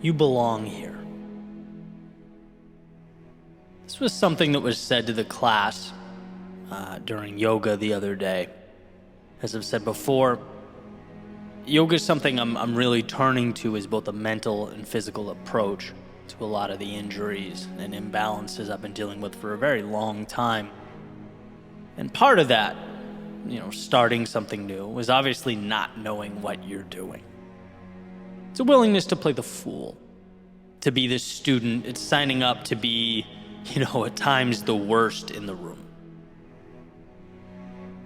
You belong here. This was something that was said to the class during yoga the other day. As I've said before, yoga is something I'm really turning to as both a mental and physical approach to a lot of the injuries and imbalances I've been dealing with for a very long time. And part of that, starting something new, was obviously not knowing what you're doing. It's a willingness to play the fool, to be the student. It's signing up to be, at times the worst in the room.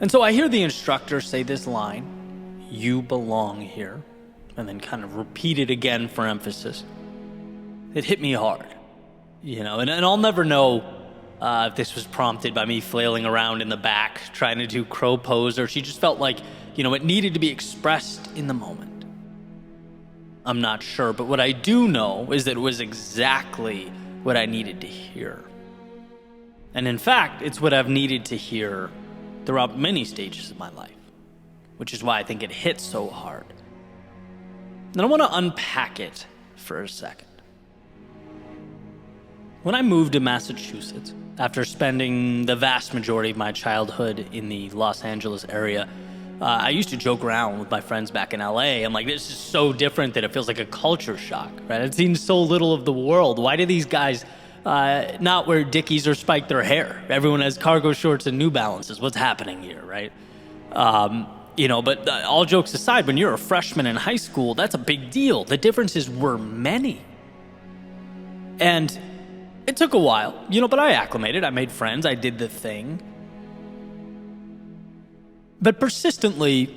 And so I hear the instructor say this line, "You belong here," and then kind of repeat it again for emphasis. It hit me hard, and I'll never know if this was prompted by me flailing around in the back trying to do crow pose, or she just felt like, it needed to be expressed in the moment. I'm not sure, but what I do know is that it was exactly what I needed to hear. And in fact, it's what I've needed to hear throughout many stages of my life, which is why I think it hits so hard. And I want to unpack it for a second. When I moved to Massachusetts, after spending the vast majority of my childhood in the Los Angeles area, I used to joke around with my friends back in LA. I'm like, this is so different that it feels like a culture shock, right? I've seen so little of the world. Why do these guys not wear Dickies or spike their hair? Everyone has cargo shorts and New Balances. What's happening here, right? But all jokes aside, when you're a freshman in high school, that's a big deal. The differences were many. And it took a while, but I acclimated. I made friends. I did the thing. But persistently,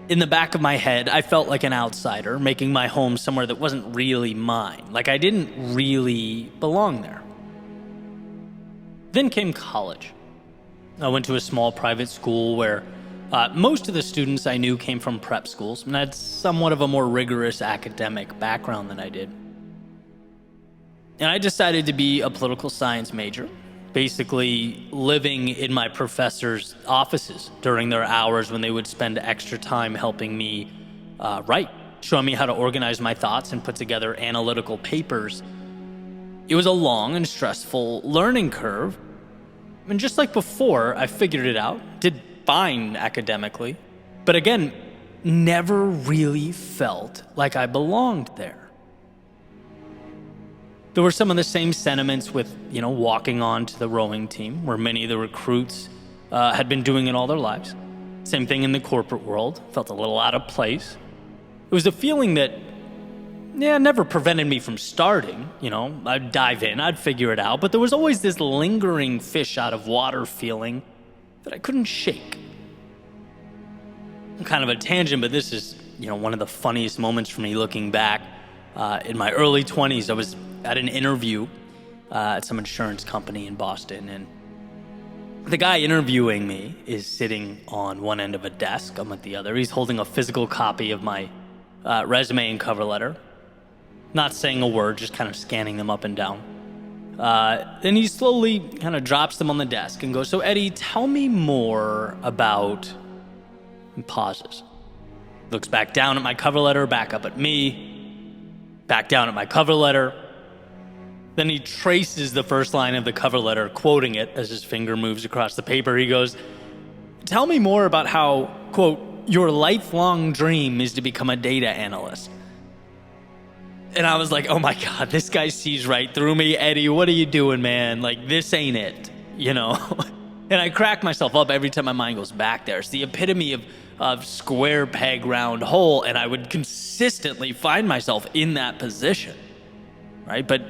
in the back of my head, I felt like an outsider, making my home somewhere that wasn't really mine. Like I didn't really belong there. Then came college. I went to a small private school where most of the students I knew came from prep schools and had somewhat of a more rigorous academic background than I did. And I decided to be a political science major, basically living in my professors' offices during their hours when they would spend extra time helping me write, showing me how to organize my thoughts and put together analytical papers. It was a long and stressful learning curve. And just like before, I figured it out, did fine academically, but again, never really felt like I belonged there. There were some of the same sentiments with, walking on to the rowing team, where many of the recruits had been doing it all their lives. Same thing in the corporate world, felt a little out of place. It was a feeling that, never prevented me from starting. I'd dive in, I'd figure it out, but there was always this lingering fish out of water feeling that I couldn't shake. Kind of a tangent, but this is, one of the funniest moments for me looking back. In my early 20s, I was at an interview at some insurance company in Boston, and the guy interviewing me is sitting on one end of a desk. I'm at the other. He's holding a physical copy of my resume and cover letter, not saying a word, just kind of scanning them up and down. Then he slowly kind of drops them on the desk and goes, "So Eddie, tell me more about," and pauses. Looks back down at my cover letter, back up at me, back down at my cover letter. Then he traces the first line of the cover letter, quoting it as his finger moves across the paper. He goes, "Tell me more about how, quote, your lifelong dream is to become a data analyst." And I was like, oh my God, this guy sees right through me. Eddie, what are you doing, man? Like, this ain't it, And I crack myself up every time my mind goes back there. It's the epitome of square peg, round hole, and I would consistently find myself in that position, right? But,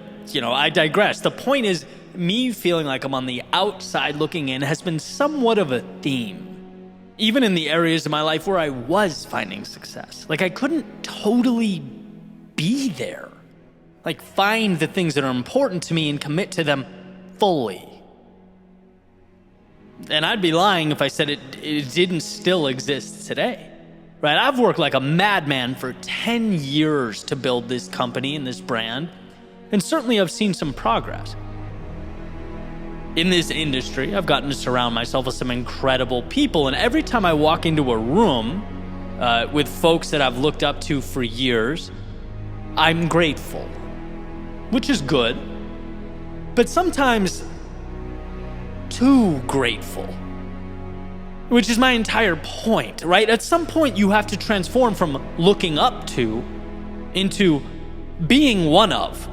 I digress. The point is, me feeling like I'm on the outside looking in has been somewhat of a theme, even in the areas of my life where I was finding success. Like, I couldn't totally be there, like find the things that are important to me and commit to them fully. And I'd be lying if I said it didn't still exist today, right? I've worked like a madman for 10 years to build this company and this brand, and certainly I've seen some progress. In this industry, I've gotten to surround myself with some incredible people, and every time I walk into a room with folks that I've looked up to for years, I'm grateful. which is good, but sometimes too grateful, which is my entire point, right? At some point, you have to transform from looking up to into being one of,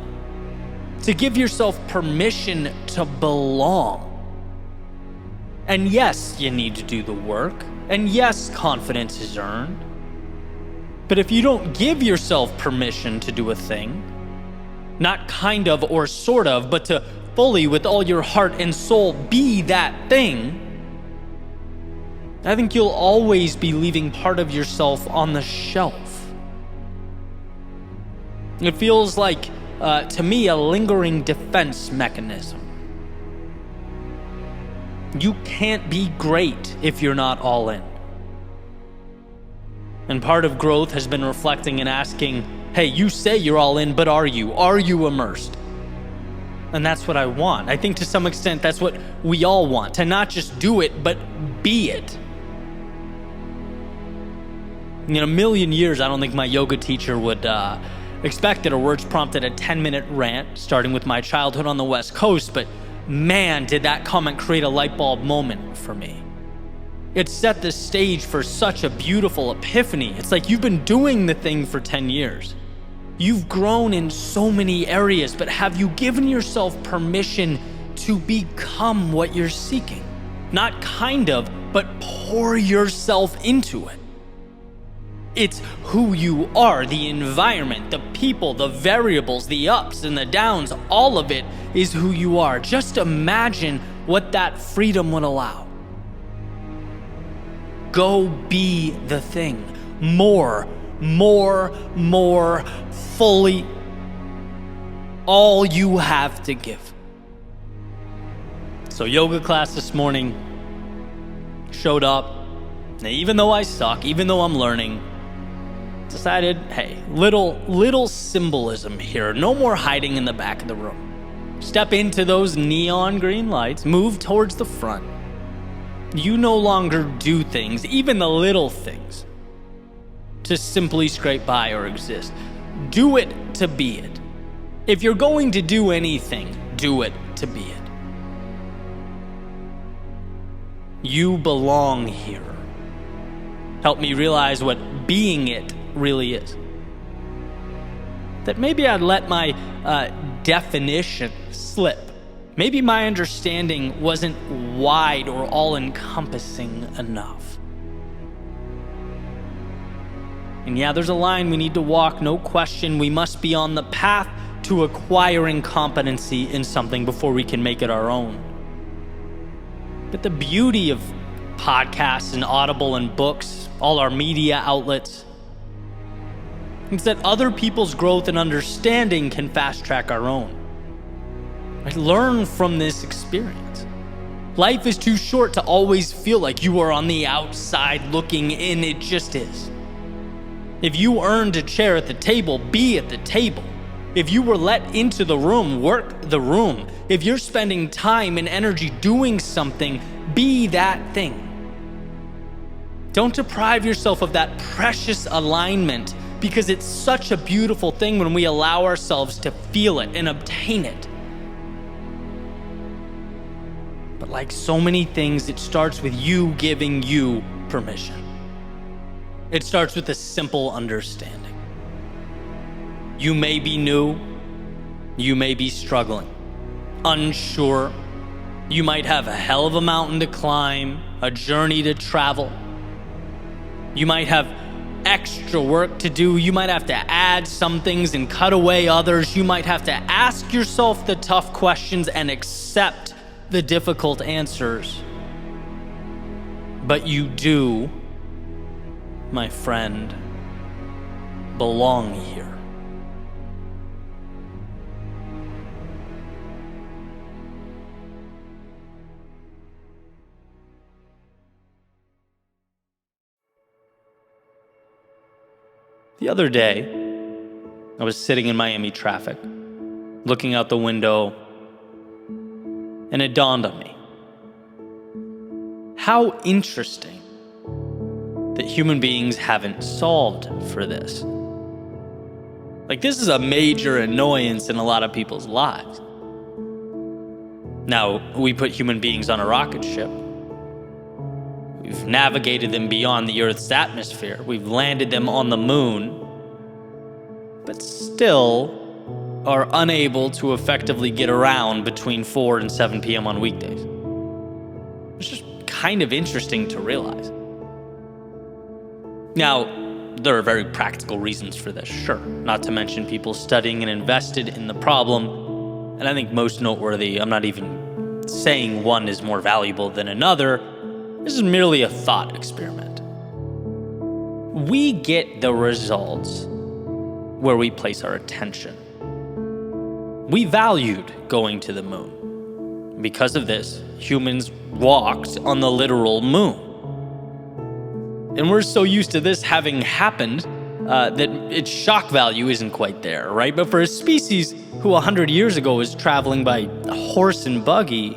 to give yourself permission to belong. And yes, you need to do the work, and yes, confidence is earned. But if you don't give yourself permission to do a thing, not kind of or sort of, but to fully, with all your heart and soul, be that thing, I think you'll always be leaving part of yourself on the shelf. It feels like, to me, a lingering defense mechanism. You can't be great if you're not all in. And part of growth has been reflecting and asking, hey, you say you're all in, but are you? Are you immersed? And that's what I want. I think to some extent that's what we all want, to not just do it, but be it. In a million years, I don't think my yoga teacher would expect that a words prompted a 10-minute rant, starting with my childhood on the West Coast, but man, did that comment create a light bulb moment for me. It set the stage for such a beautiful epiphany. It's like you've been doing the thing for 10 years. You've grown in so many areas, but have you given yourself permission to become what you're seeking? Not kind of, but pour yourself into it. It's who you are, the environment, the people, the variables, the ups and the downs, all of it is who you are. Just imagine what that freedom would allow. Go be the thing. More, fully. All you have to give. So yoga class this morning, showed up. And even though I suck, even though I'm learning, decided, hey, little symbolism here. No more hiding in the back of the room. Step into those neon green lights, move towards the front. You no longer do things, even the little things, to simply scrape by or exist. Do it to be it. If you're going to do anything, do it to be it. You belong here. Help me realize what being it really is. That maybe I'd let my definition slip. Maybe my understanding wasn't wide or all-encompassing enough. And yeah, there's a line we need to walk, no question. We must be on the path to acquiring competency in something before we can make it our own. But the beauty of podcasts and Audible and books, all our media outlets, is that other people's growth and understanding can fast-track our own. Right? Learn from this experience. Life is too short to always feel like you are on the outside looking in. It just is. If you earned a chair at the table, be at the table. If you were let into the room, work the room. If you're spending time and energy doing something, be that thing. Don't deprive yourself of that precious alignment, because it's such a beautiful thing when we allow ourselves to feel it and obtain it. But like so many things, it starts with you giving you permission. It starts with a simple understanding. You may be new, you may be struggling, unsure, you might have a hell of a mountain to climb, a journey to travel. You might have extra work to do. You might have to add some things and cut away others. You might have to ask yourself the tough questions and accept the difficult answers. But you do, my friend, belong here. The other day, I was sitting in Miami traffic, looking out the window, and it dawned on me. How interesting that human beings haven't solved for this. Like, this is a major annoyance in a lot of people's lives. Now, we put human beings on a rocket ship. We've navigated them beyond the Earth's atmosphere. We've landed them on the moon, but still are unable to effectively get around between 4 and 7 p.m. on weekdays. It's just kind of interesting to realize. Now, there are very practical reasons for this, sure. Not to mention people studying and invested in the problem. And I think most noteworthy, I'm not even saying one is more valuable than another. This is merely a thought experiment. We get the results where we place our attention. We valued going to the moon. Because of this, humans walked on the literal moon. And we're so used to this having happened that its shock value isn't quite there, right? But for a species who 100 years ago was traveling by horse and buggy,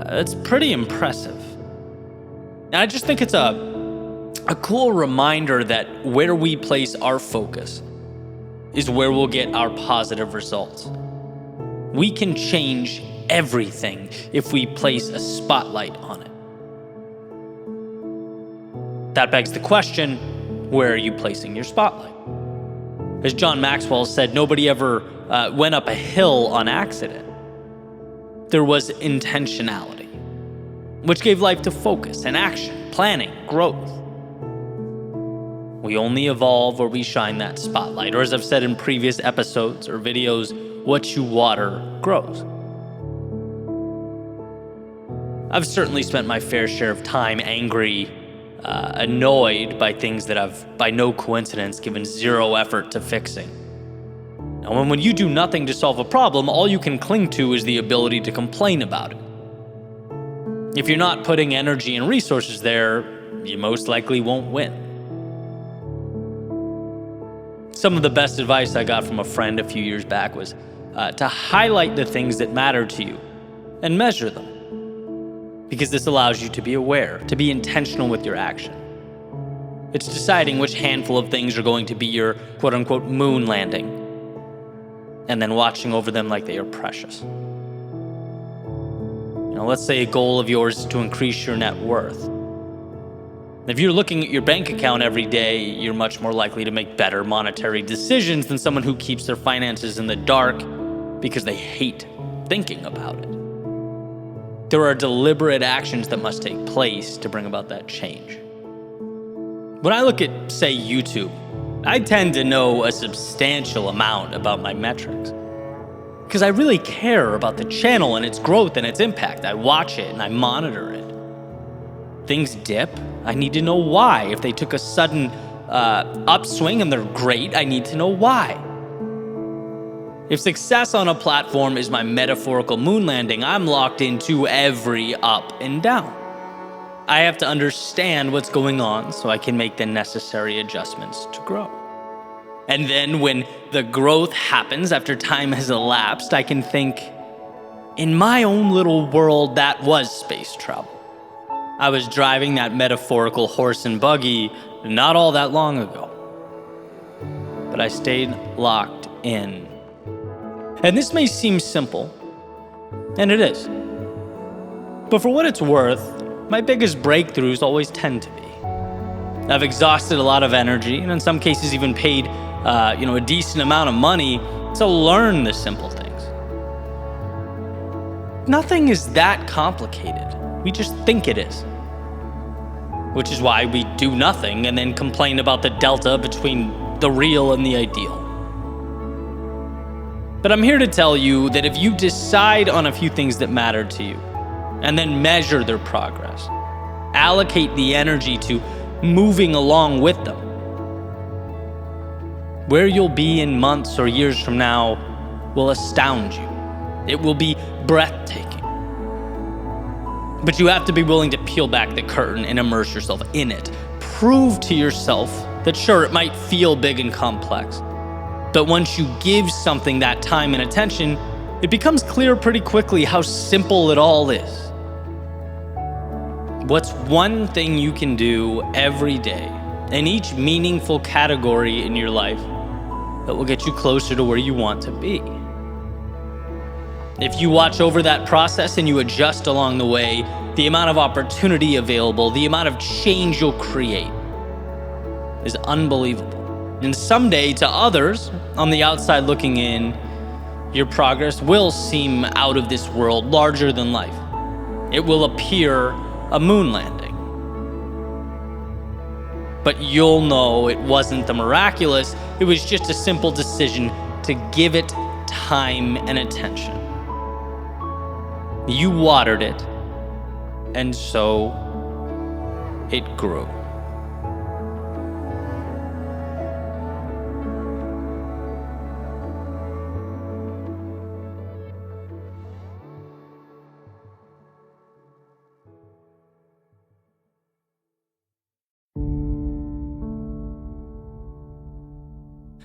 it's pretty impressive. And I just think it's a cool reminder that where we place our focus is where we'll get our positive results. We can change everything if we place a spotlight on it. That begs the question, where are you placing your spotlight? As John Maxwell said, nobody ever went up a hill on accident. There was intentionality, which gave life to focus and action, planning, growth. We only evolve where we shine that spotlight, or as I've said in previous episodes or videos, what you water grows. I've certainly spent my fair share of time angry, annoyed by things that I've, by no coincidence, given zero effort to fixing. Now, when you do nothing to solve a problem, all you can cling to is the ability to complain about it. If you're not putting energy and resources there, you most likely won't win. Some of the best advice I got from a friend a few years back was to highlight the things that matter to you and measure them. Because this allows you to be aware, to be intentional with your action. It's deciding which handful of things are going to be your quote-unquote moon landing, and then watching over them like they are precious. Let's say a goal of yours is to increase your net worth. If you're looking at your bank account every day, you're much more likely to make better monetary decisions than someone who keeps their finances in the dark because they hate thinking about it. There are deliberate actions that must take place to bring about that change. When I look at, say, YouTube, I tend to know a substantial amount about my metrics. Because I really care about the channel and its growth and its impact. I watch it and I monitor it. Things dip, I need to know why. If they took a sudden upswing and they're great, I need to know why. If success on a platform is my metaphorical moon landing, I'm locked into every up and down. I have to understand what's going on so I can make the necessary adjustments to grow. And then when the growth happens after time has elapsed, I can think, in my own little world, that was space travel. I was driving that metaphorical horse and buggy not all that long ago. But I stayed locked in. And this may seem simple, and it is. But for what it's worth, my biggest breakthroughs always tend to be. I've exhausted a lot of energy, and in some cases even paid a decent amount of money to learn the simple things. Nothing is that complicated. We just think it is. Which is why we do nothing and then complain about the delta between the real and the ideal. But I'm here to tell you that if you decide on a few things that matter to you and then measure their progress, allocate the energy to moving along with them, where you'll be in months or years from now will astound you. It will be breathtaking. But you have to be willing to peel back the curtain and immerse yourself in it. Prove to yourself that sure, it might feel big and complex, but once you give something that time and attention, it becomes clear pretty quickly how simple it all is. What's one thing you can do every day in each meaningful category in your life that will get you closer to where you want to be. If you watch over that process and you adjust along the way, the amount of opportunity available, the amount of change you'll create is unbelievable. And someday, to others on the outside looking in, your progress will seem out of this world, larger than life. It will appear a moon landing. But you'll know it wasn't the miraculous, it was just a simple decision to give it time and attention. You watered it, and so it grew.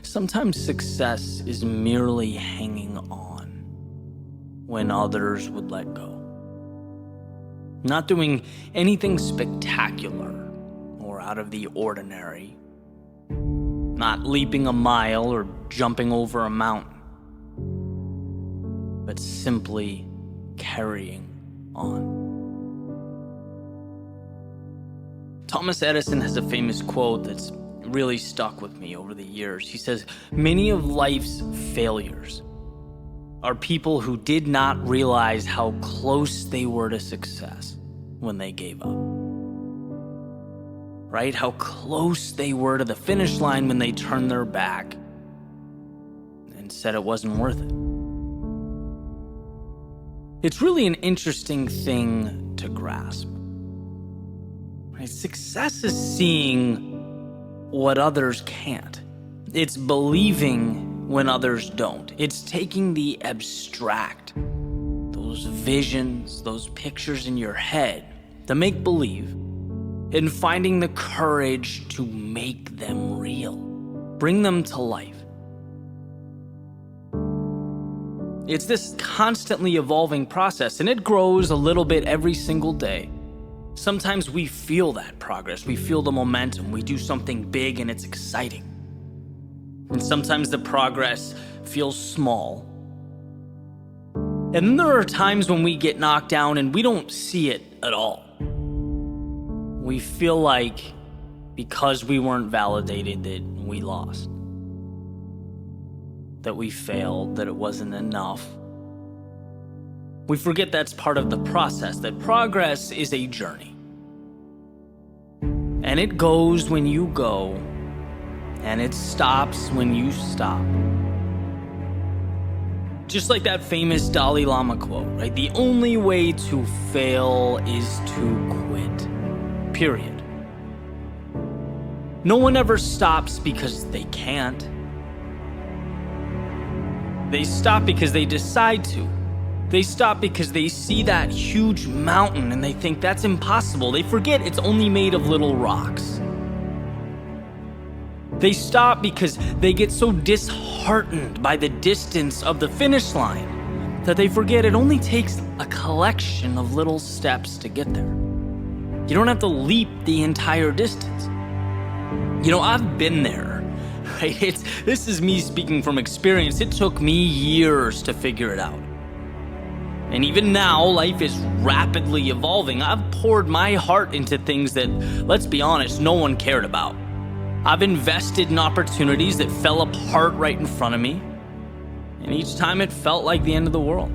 Sometimes success is merely hanging on when others would let go. Not doing anything spectacular or out of the ordinary. Not leaping a mile or jumping over a mountain. But simply carrying on. Thomas Edison has a famous quote that's really stuck with me over the years. He says, "Many of life's failures are people who did not realize how close they were to success when they gave up." Right? How close they were to the finish line when they turned their back and said it wasn't worth it. It's really an interesting thing to grasp. Right? Success is seeing what others can't. It's believing when others don't. It's taking the abstract, those visions, those pictures in your head, the make-believe, and finding the courage to make them real, bring them to life. It's this constantly evolving process, and it grows a little bit every single day. Sometimes we feel that progress, we feel the momentum, we do something big and it's exciting. And sometimes the progress feels small. And then there are times when we get knocked down and we don't see it at all. We feel like because we weren't validated that we lost, that we failed, that it wasn't enough. We forget that's part of the process, that progress is a journey. And it goes when you go, and it stops when you stop. Just like that famous Dalai Lama quote, right? The only way to fail is to quit. Period. No one ever stops because they can't. They stop because they decide to. They stop because they see that huge mountain and they think that's impossible. They forget it's only made of little rocks. They stop because they get so disheartened by the distance of the finish line that they forget it only takes a collection of little steps to get there. You don't have to leap the entire distance. You know, I've been there, right? This is me speaking from experience. It took me years to figure it out. And even now, life is rapidly evolving. I've poured my heart into things that, let's be honest, no one cared about. I've invested in opportunities that fell apart right in front of me. And each time it felt like the end of the world.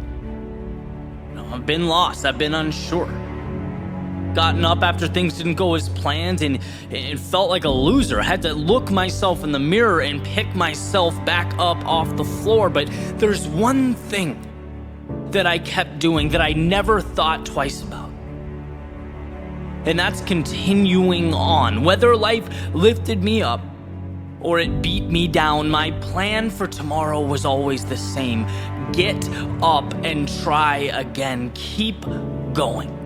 You know, I've been lost, I've been unsure. Gotten up after things didn't go as planned and it felt like a loser. I had to look myself in the mirror and pick myself back up off the floor. But there's one thing that I kept doing that I never thought twice about. And that's continuing on. Whether life lifted me up or it beat me down, my plan for tomorrow was always the same. Get up and try again. Keep going.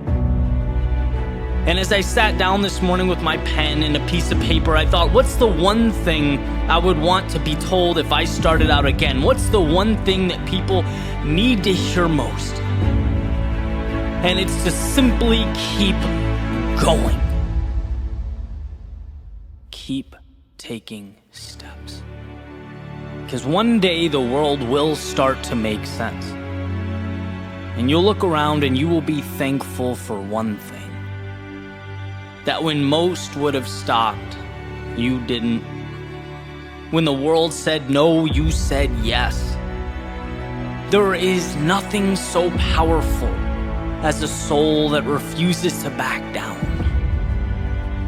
And as I sat down this morning with my pen and a piece of paper, I thought, what's the one thing I would want to be told if I started out again? What's the one thing that people need to hear most? And it's to simply keep going. Keep taking steps. Because one day the world will start to make sense. And you'll look around and you will be thankful for one thing. That when most would have stopped, you didn't. When the world said no, you said yes. There is nothing so powerful as a soul that refuses to back down.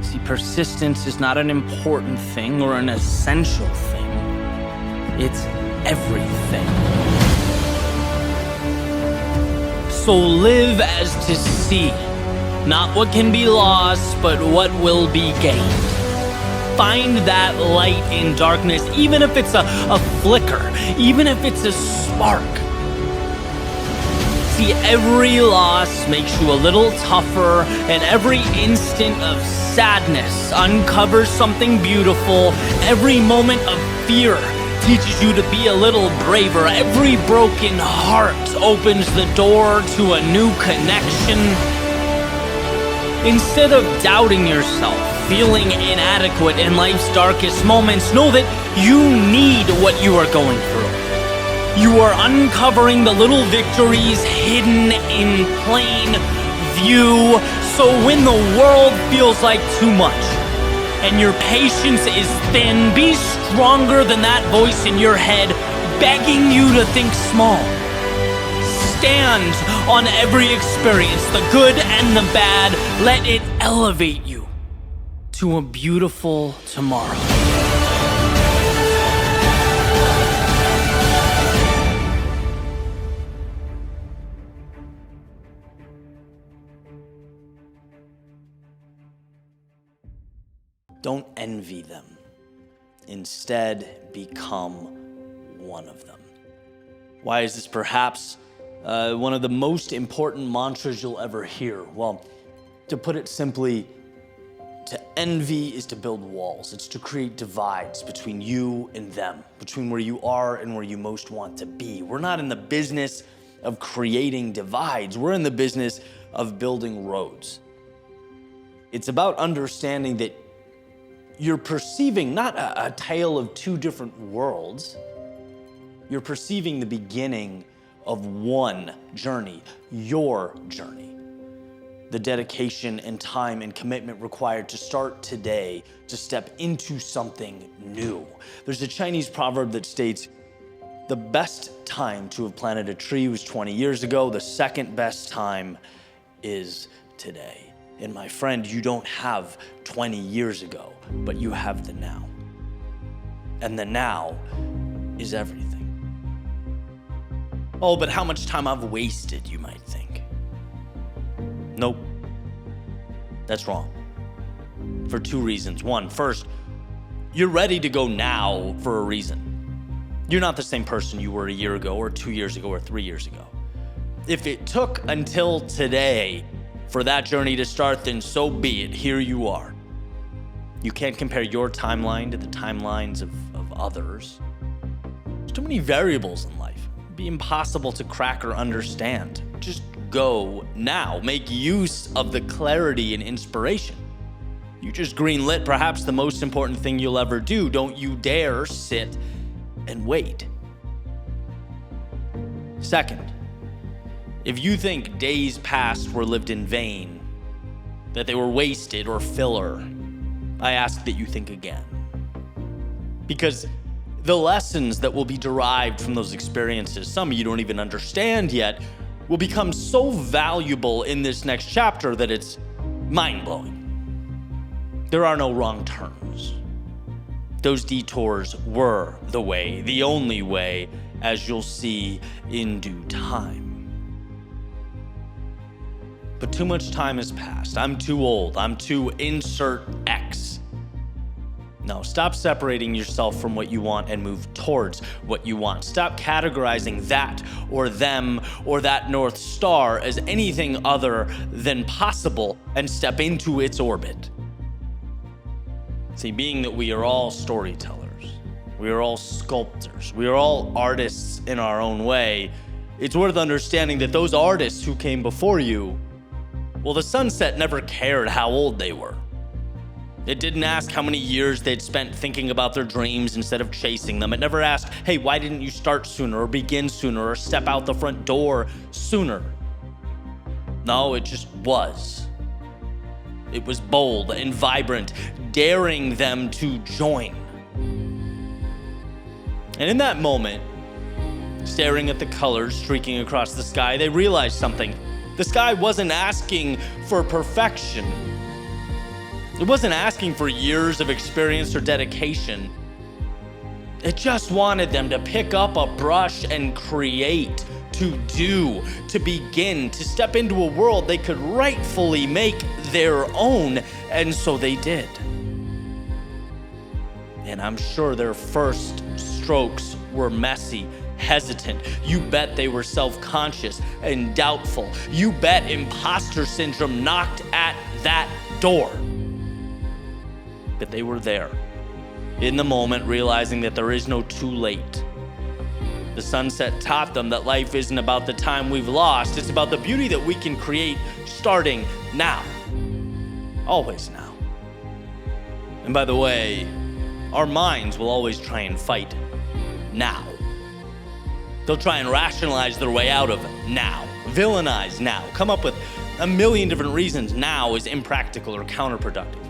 See, persistence is not an important thing or an essential thing. It's everything. So live as to see, not what can be lost, but what will be gained. Find that light in darkness, even if it's a flicker, even if it's a spark. See, every loss makes you a little tougher, and every instant of sadness uncovers something beautiful. Every moment of fear teaches you to be a little braver. Every broken heart opens the door to a new connection. Instead of doubting yourself, feeling inadequate in life's darkest moments, know that you need what you are going through. You are uncovering the little victories hidden in plain view. So when the world feels like too much and your patience is thin, be stronger than that voice in your head begging you to think small. Stand on every experience, the good and the bad. Let it elevate you to a beautiful tomorrow. Don't envy them. Instead, become one of them. Why is this perhaps one of the most important mantras you'll ever hear? Well, to put it simply, to envy is to build walls. It's to create divides between you and them, between where you are and where you most want to be. We're not in the business of creating divides. We're in the business of building roads. It's about understanding that you're perceiving not a tale of two different worlds. You're perceiving the beginning of one journey, your journey. The dedication and time and commitment required to start today, to step into something new. There's a Chinese proverb that states, the best time to have planted a tree was 20 years ago. The second best time is today. And my friend, you don't have 20 years ago, but you have the now. And the now is everything. Oh, but how much time I've wasted, you might think. Nope, that's wrong. For two reasons. One, first, you're ready to go now for a reason. You're not the same person you were a year ago or 2 years ago or 3 years ago. If it took until today for that journey to start, then so be it. Here you are. You can't compare your timeline to the timelines of others. There's too many variables in life. It'd be impossible to crack or understand. Just go now. Make use of the clarity and inspiration. You just greenlit perhaps the most important thing you'll ever do. Don't you dare sit and wait. Second, if you think days past were lived in vain, that they were wasted or filler, I ask that you think again. Because the lessons that will be derived from those experiences, some you don't even understand yet, will become so valuable in this next chapter that it's mind-blowing. There are no wrong turns. Those detours were the way, the only way, as you'll see in due time. But too much time has passed. I'm too old. I'm too insert X. No, stop separating yourself from what you want and move towards what you want. Stop categorizing that or them or that North Star as anything other than possible and step into its orbit. See, being that we are all storytellers, we are all sculptors, we are all artists in our own way, it's worth understanding that those artists who came before you, well, the sunset never cared how old they were. It didn't ask how many years they'd spent thinking about their dreams instead of chasing them. It never asked, hey, why didn't you start sooner or begin sooner or step out the front door sooner? No, it just was. It was bold and vibrant, daring them to join. And in that moment, staring at the colors streaking across the sky, they realized something. The sky wasn't asking for perfection. It wasn't asking for years of experience or dedication. It just wanted them to pick up a brush and create, to do, to begin, to step into a world they could rightfully make their own, and so they did. And I'm sure their first strokes were messy, hesitant. You bet they were self-conscious and doubtful. You bet imposter syndrome knocked at that door. But they were there, in the moment, realizing that there is no too late. The sunset taught them that life isn't about the time we've lost, it's about the beauty that we can create starting now. Always now. And by the way, our minds will always try and fight now. They'll try and rationalize their way out of now, villainize now, come up with a million different reasons now is impractical or counterproductive.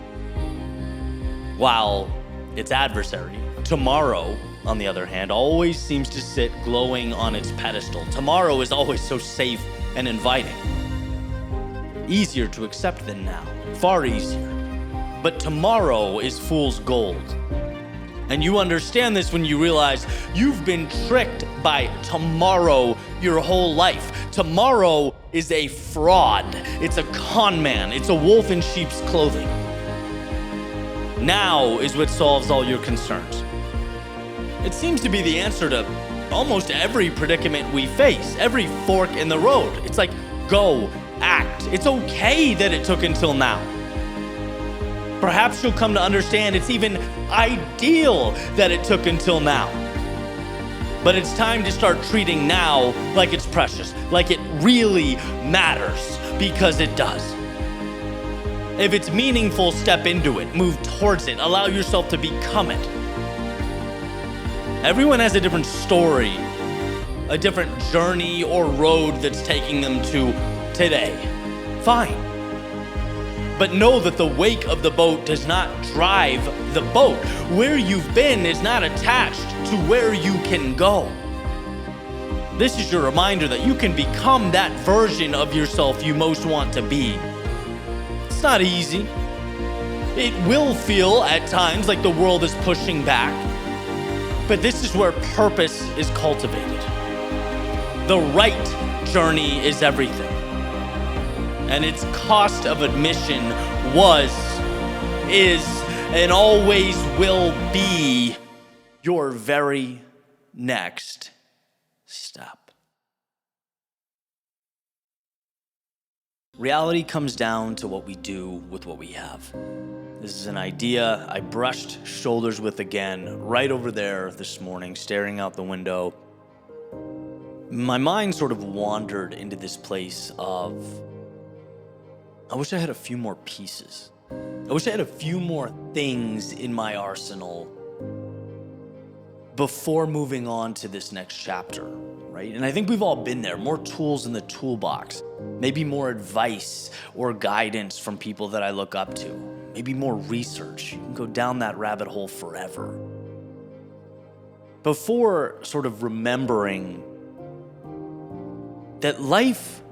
While its adversary, tomorrow, on the other hand, always seems to sit glowing on its pedestal. Tomorrow is always so safe and inviting. Easier to accept than now, far easier. But tomorrow is fool's gold. And you understand this when you realize you've been tricked by tomorrow your whole life. Tomorrow is a fraud. It's a con man. It's a wolf in sheep's clothing. Now is what solves all your concerns. It seems to be the answer to almost every predicament we face, every fork in the road. It's like, go, act. It's okay that it took until now. Perhaps you'll come to understand it's even ideal that it took until now. But it's time to start treating now like it's precious, like it really matters, because it does. If it's meaningful, step into it, move towards it, allow yourself to become it. Everyone has a different story, a different journey or road that's taking them to today. Fine. But know that the wake of the boat does not drive the boat. Where you've been is not attached to where you can go. This is your reminder that you can become that version of yourself you most want to be. It's not easy. It will feel at times like the world is pushing back. But this is where purpose is cultivated. The right journey is everything. And its cost of admission was, is, and always will be your very next step. Reality comes down to what we do with what we have. This is an idea I brushed shoulders with again right over there this morning, staring out the window. My mind sort of wandered into this place of, I wish I had a few more pieces. I wish I had a few more things in my arsenal before moving on to this next chapter, right? And I think we've all been there, more tools in the toolbox, maybe more advice or guidance from people that I look up to, maybe more research. You can go down that rabbit hole forever. Before sort of remembering that life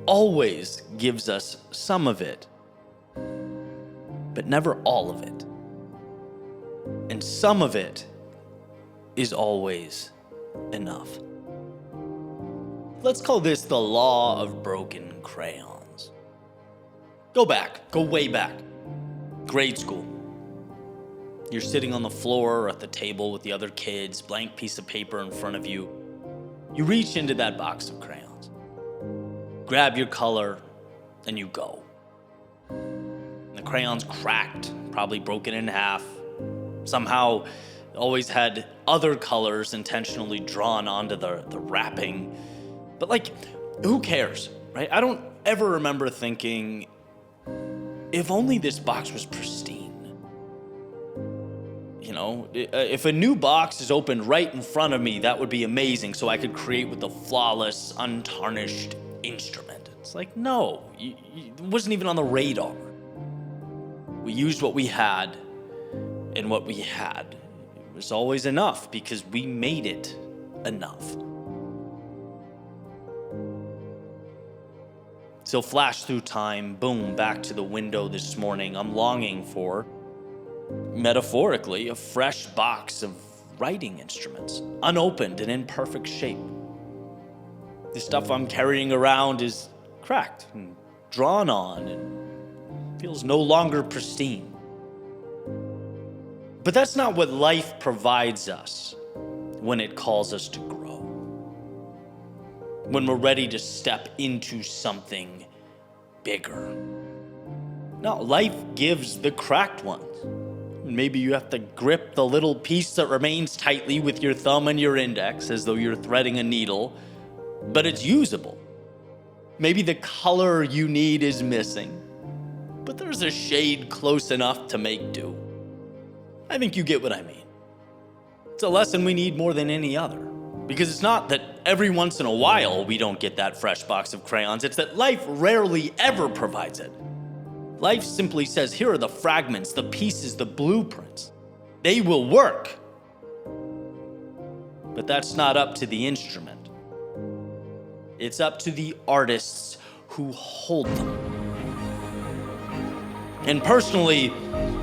always gives us some of it, but never all of it. And some of it is always enough. Let's call this the law of broken crayons. Go way back. Grade school. You're sitting on the floor or at the table with the other kids, blank piece of paper in front of you. You reach into that box of crayons, grab your color, and you go. And the crayon's cracked, probably broken in half. Somehow always had other colors intentionally drawn onto the wrapping. But like, who cares, right? I don't ever remember thinking, if only this box was pristine. If a new box is opened right in front of me, that would be amazing, so I could create with a flawless, untarnished instrument. It's like, no, it wasn't even on the radar. We used what we had, and what we had, it was always enough because we made it enough. So flash through time, boom, back to the window this morning. I'm longing for, metaphorically, a fresh box of writing instruments, unopened and in perfect shape. The stuff I'm carrying around is cracked and drawn on and feels no longer pristine. But that's not what life provides us when it calls us to grow. When we're ready to step into something bigger. No, life gives the cracked ones. Maybe you have to grip the little piece that remains tightly with your thumb and your index as though you're threading a needle, but it's usable. Maybe the color you need is missing, but there's a shade close enough to make do. I think you get what I mean. It's a lesson we need more than any other. Because it's not that every once in a while we don't get that fresh box of crayons, it's that life rarely ever provides it. Life simply says, here are the fragments, the pieces, the blueprints. They will work. But that's not up to the instrument. It's up to the artists who hold them. And personally,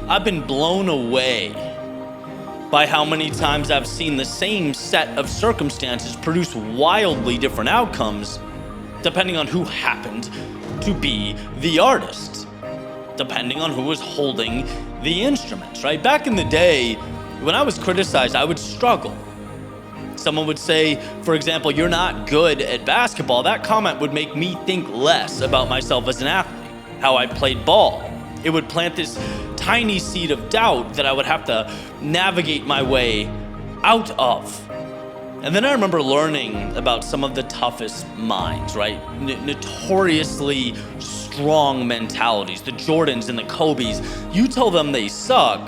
I've been blown away by how many times I've seen the same set of circumstances produce wildly different outcomes depending on who happened to be the artist, depending on who was holding the instruments, right? Back in the day, when I was criticized, I would struggle. Someone would say, for example, you're not good at basketball. That comment would make me think less about myself as an athlete, how I played ball. It would plant this tiny seed of doubt that I would have to navigate my way out of. And then I remember learning about some of the toughest minds, right? Notoriously strong mentalities, the Jordans and the Kobes. You tell them they suck,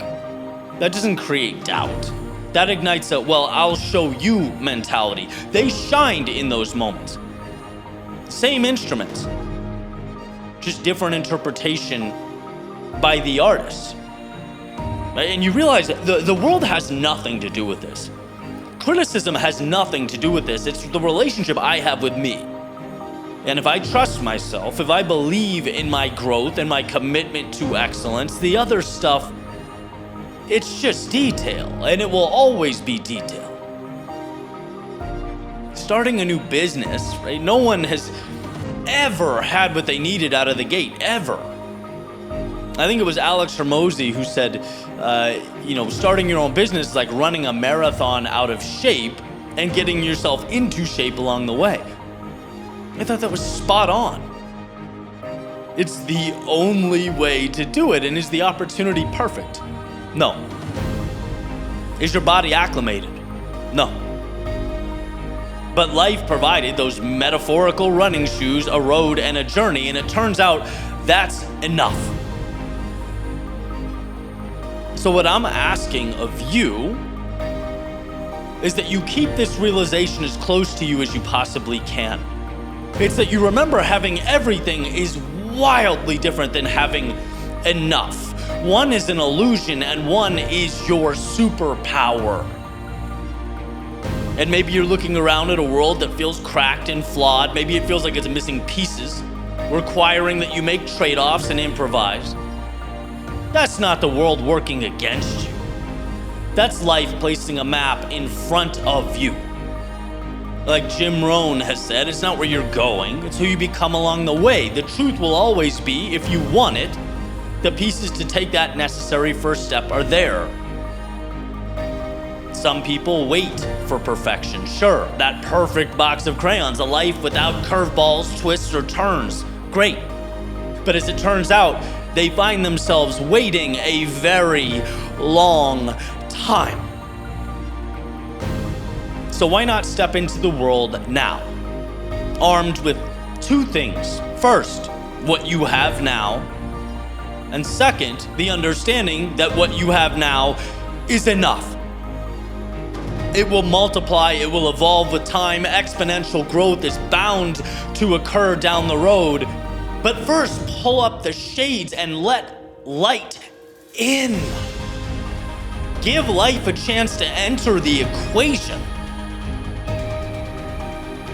that doesn't create doubt. That ignites a, well, I'll show you mentality. They shined in those moments. Same instruments, just different interpretation by the artist. And you realize that the world has nothing to do with this. Criticism has nothing to do with this. It's the relationship I have with me. And if I trust myself, if I believe in my growth and my commitment to excellence, the other stuff, it's just detail, and it will always be detail. Starting a new business, right? No one has ever had what they needed out of the gate, ever. I think it was Alex Hermosi who said, starting your own business is like running a marathon out of shape and getting yourself into shape along the way. I thought that was spot on. It's the only way to do it, and is the opportunity perfect? No. Is your body acclimated? No. But life provided those metaphorical running shoes, a road, and a journey, and it turns out that's enough. So what I'm asking of you is that you keep this realization as close to you as you possibly can. It's that you remember having everything is wildly different than having enough. One is an illusion and one is your superpower. And maybe you're looking around at a world that feels cracked and flawed. Maybe it feels like it's missing pieces, requiring that you make trade-offs and improvise. That's not the world working against you. That's life placing a map in front of you. Like Jim Rohn has said, it's not where you're going, it's who you become along the way. The truth will always be, if you want it, the pieces to take that necessary first step are there. Some people wait for perfection. Sure, that perfect box of crayons, a life without curveballs, twists, or turns. Great. But as it turns out, they find themselves waiting a very long time. So why not step into the world now, armed with two things. First, what you have now, and second, the understanding that what you have now is enough. It will multiply, it will evolve with time. Exponential growth is bound to occur down the road. But first, pull up the shades and let light in. Give life a chance to enter the equation.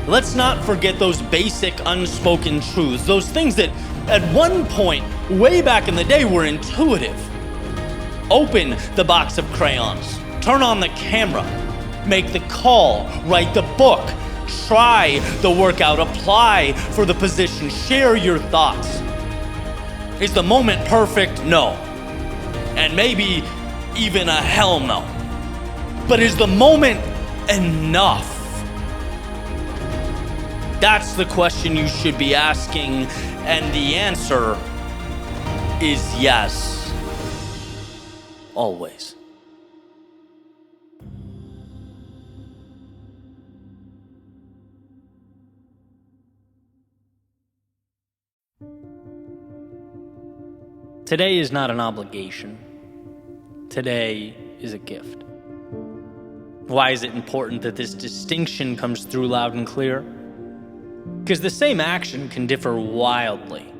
Let's not forget those basic unspoken truths, those things that at one point, way back in the day, were intuitive. Open the box of crayons, turn on the camera, make the call, write the book, try the workout, apply for the position, share your thoughts. Is the moment perfect? No. And maybe even a hell no. But is the moment enough? That's the question you should be asking, and the answer is yes. Always. Today is not an obligation. Today is a gift. Why is it important that this distinction comes through loud and clear? Because the same action can differ wildly,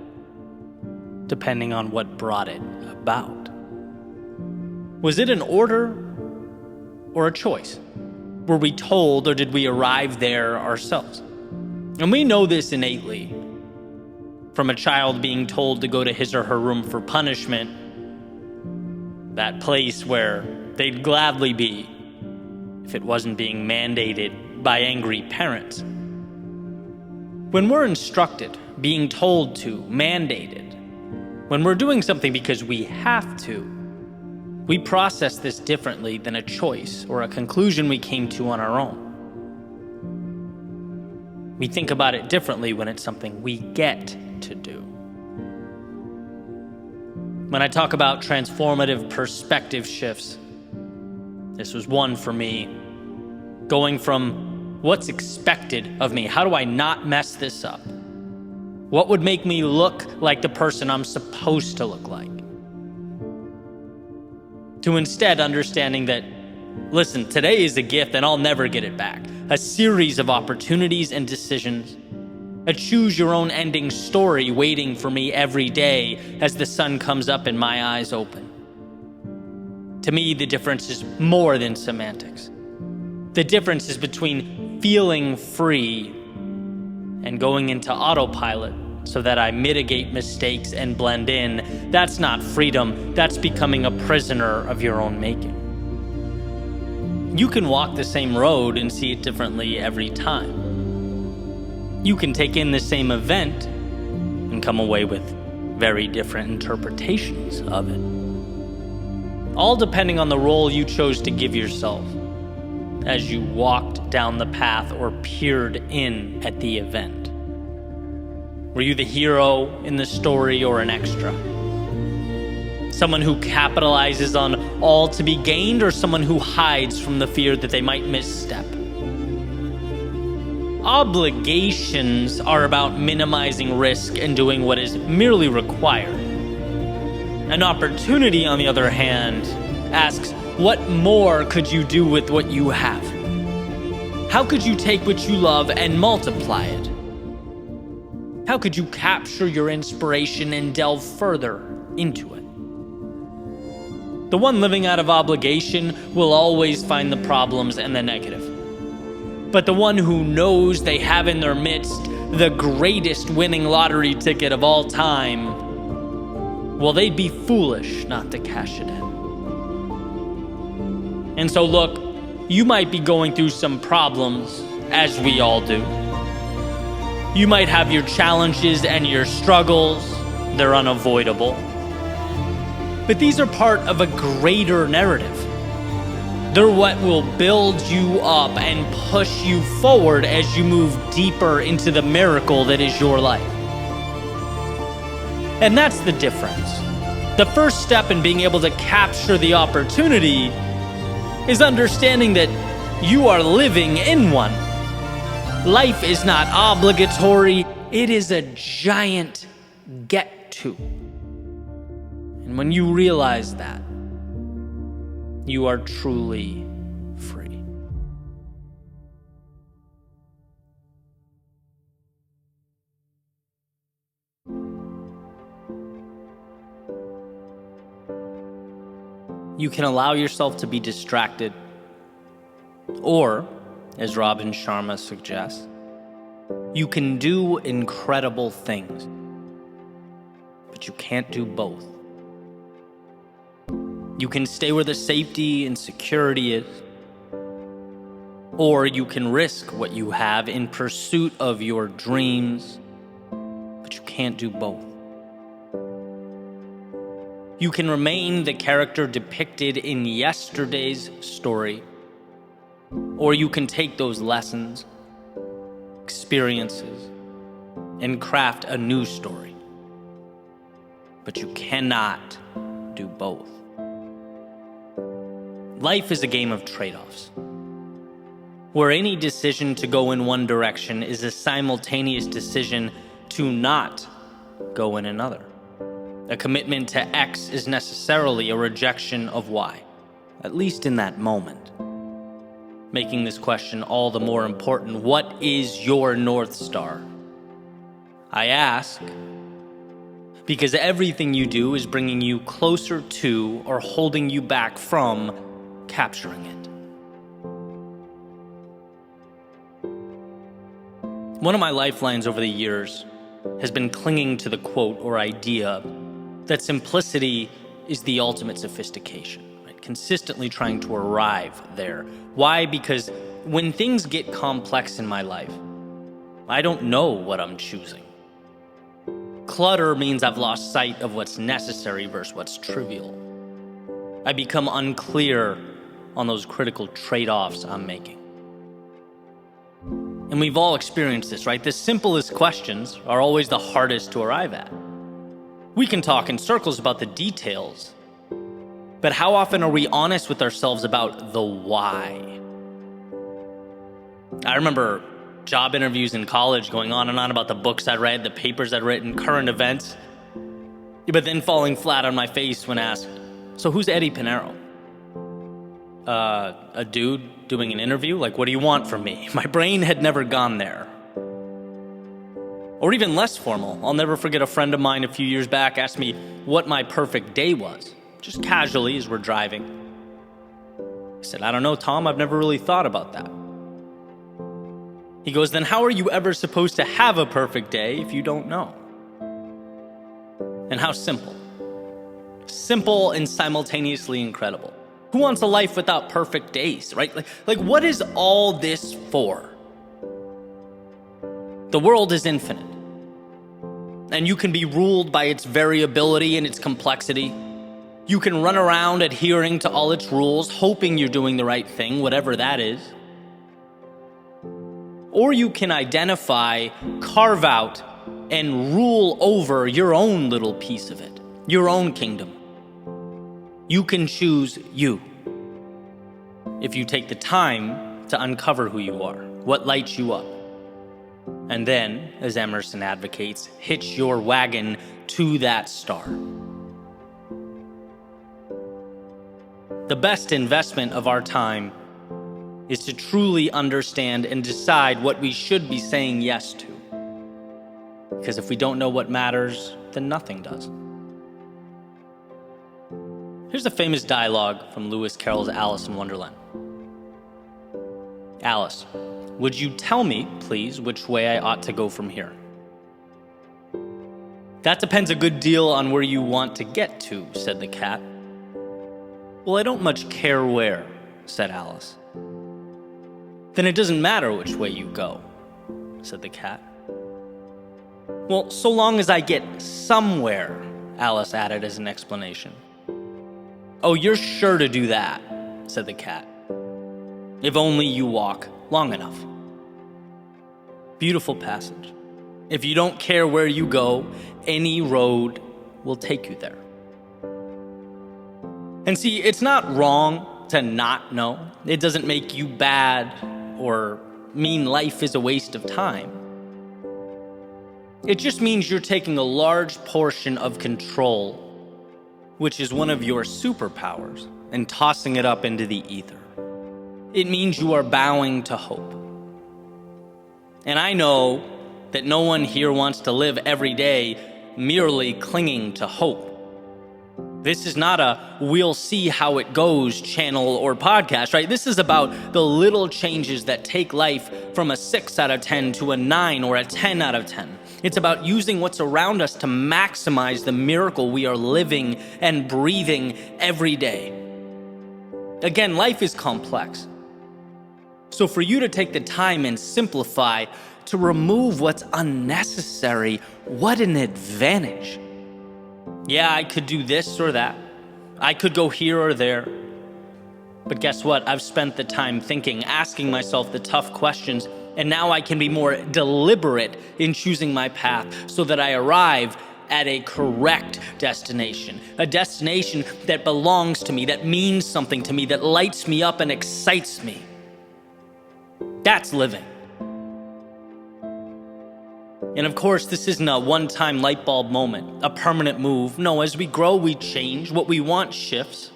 depending on what brought it about. Was it an order or a choice? Were we told, or did we arrive there ourselves? And we know this innately. From a child being told to go to his or her room for punishment, that place where they'd gladly be if it wasn't being mandated by angry parents. When we're instructed, being told to, mandated, when we're doing something because we have to, we process this differently than a choice or a conclusion we came to on our own. We think about it differently when it's something we get to do. When I talk about transformative perspective shifts, this was one for me. Going from what's expected of me, how do I not mess this up? What would make me look like the person I'm supposed to look like? To instead understanding that, listen, today is a gift and I'll never get it back. A series of opportunities and decisions. A choose-your-own-ending story waiting for me every day as the sun comes up and my eyes open. To me, the difference is more than semantics. The difference is between feeling free and going into autopilot so that I mitigate mistakes and blend in. That's not freedom. That's becoming a prisoner of your own making. You can walk the same road and see it differently every time. You can take in the same event and come away with very different interpretations of it. All depending on the role you chose to give yourself as you walked down the path or peered in at the event. Were you the hero in the story or an extra? Someone who capitalizes on all to be gained, or someone who hides from the fear that they might misstep? Obligations are about minimizing risk and doing what is merely required. An opportunity, on the other hand, asks, what more could you do with what you have? How could you take what you love and multiply it? How could you capture your inspiration and delve further into it? The one living out of obligation will always find the problems and the negative. But the one who knows they have in their midst the greatest winning lottery ticket of all time, well, they'd be foolish not to cash it in. And so look, you might be going through some problems, as we all do. You might have your challenges and your struggles. They're unavoidable. But these are part of a greater narrative. They're what will build you up and push you forward as you move deeper into the miracle that is your life. And that's the difference. The first step in being able to capture the opportunity is understanding that you are living in one. Life is not obligatory, it is a giant get to. And when you realize that, you are truly free. You can allow yourself to be distracted, or, as Robin Sharma suggests, you can do incredible things, but you can't do both. You can stay where the safety and security is, or you can risk what you have in pursuit of your dreams, but you can't do both. You can remain the character depicted in yesterday's story, or you can take those lessons, experiences, and craft a new story. But you cannot do both. Life is a game of trade-offs, where any decision to go in one direction is a simultaneous decision to not go in another. A commitment to X is necessarily a rejection of Y, at least in that moment. Making this question all the more important: what is your North Star? I ask because everything you do is bringing you closer to or holding you back from capturing it. One of my lifelines over the years has been clinging to the quote or idea that simplicity is the ultimate sophistication, right? Consistently trying to arrive there. Why? Because when things get complex in my life, I don't know what I'm choosing. Clutter means I've lost sight of what's necessary versus what's trivial. I become unclear on those critical trade-offs I'm making. And we've all experienced this, right? The simplest questions are always the hardest to arrive at. We can talk in circles about the details, but how often are we honest with ourselves about the why? I remember job interviews in college going on and on about the books I'd read, the papers I'd written, current events, but then falling flat on my face when asked, so who's Eddie Pinero? A dude doing an interview? Like, what do you want from me? My brain had never gone there. Or even less formal, I'll never forget a friend of mine a few years back asked me what my perfect day was, just casually as we're driving. I said, I don't know, Tom, I've never really thought about that. He goes, then how are you ever supposed to have a perfect day if you don't know? And how simple. Simple and simultaneously incredible. Who wants a life without perfect days, right? Like what is all this for? The world is infinite, and you can be ruled by its variability and its complexity. You can run around adhering to all its rules, hoping you're doing the right thing, whatever that is. Or you can identify, carve out, and rule over your own little piece of it, your own kingdom. You can choose you if you take the time to uncover who you are, what lights you up. And then, as Emerson advocates, hitch your wagon to that star. The best investment of our time is to truly understand and decide what we should be saying yes to. Because if we don't know what matters, then nothing does. Here's a famous dialogue from Lewis Carroll's Alice in Wonderland. Alice, would you tell me, please, which way I ought to go from here? That depends a good deal on where you want to get to, said the cat. Well, I don't much care where, said Alice. Then it doesn't matter which way you go, said the cat. Well, so long as I get somewhere, Alice added as an explanation. Oh, you're sure to do that, said the cat. If only you walk long enough. Beautiful passage. If you don't care where you go, any road will take you there. And see, it's not wrong to not know. It doesn't make you bad or mean life is a waste of time. It just means you're taking a large portion of control, which is one of your superpowers, and tossing it up into the ether. It means you are bowing to hope. And I know that no one here wants to live every day merely clinging to hope. This is not a we'll see how it goes channel or podcast, right? This is about the little changes that take life from a 6 out of 10 to a 9 or a 10 out of 10. It's about using what's around us to maximize the miracle we are living and breathing every day. Again, life is complex. So for you to take the time and simplify, to remove what's unnecessary, what an advantage. Yeah, I could do this or that. I could go here or there. But guess what? I've spent the time thinking, asking myself the tough questions, and now I can be more deliberate in choosing my path so that I arrive at a correct destination, a destination that belongs to me, that means something to me, that lights me up and excites me. That's living. And of course, this isn't a one-time light bulb moment, a permanent move. No, as we grow, we change. What we want shifts.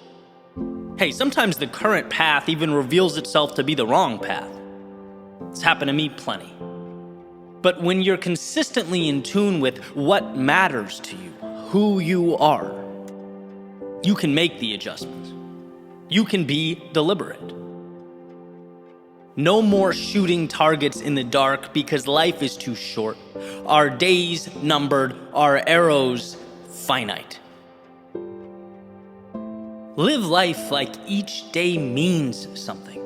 Hey, sometimes the current path even reveals itself to be the wrong path. It's happened to me plenty. But when you're consistently in tune with what matters to you, who you are, you can make the adjustments. You can be deliberate. No more shooting targets in the dark because life is too short. Our days numbered, our arrows finite. Live life like each day means something.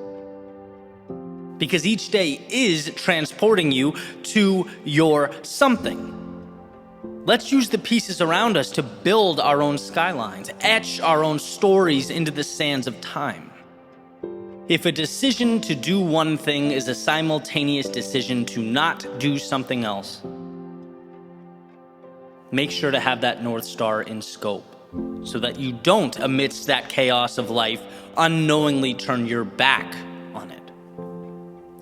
Because each day is transporting you to your something. Let's use the pieces around us to build our own skylines, etch our own stories into the sands of time. If a decision to do one thing is a simultaneous decision to not do something else, make sure to have that North Star in scope so that you don't, amidst that chaos of life, unknowingly turn your back on it.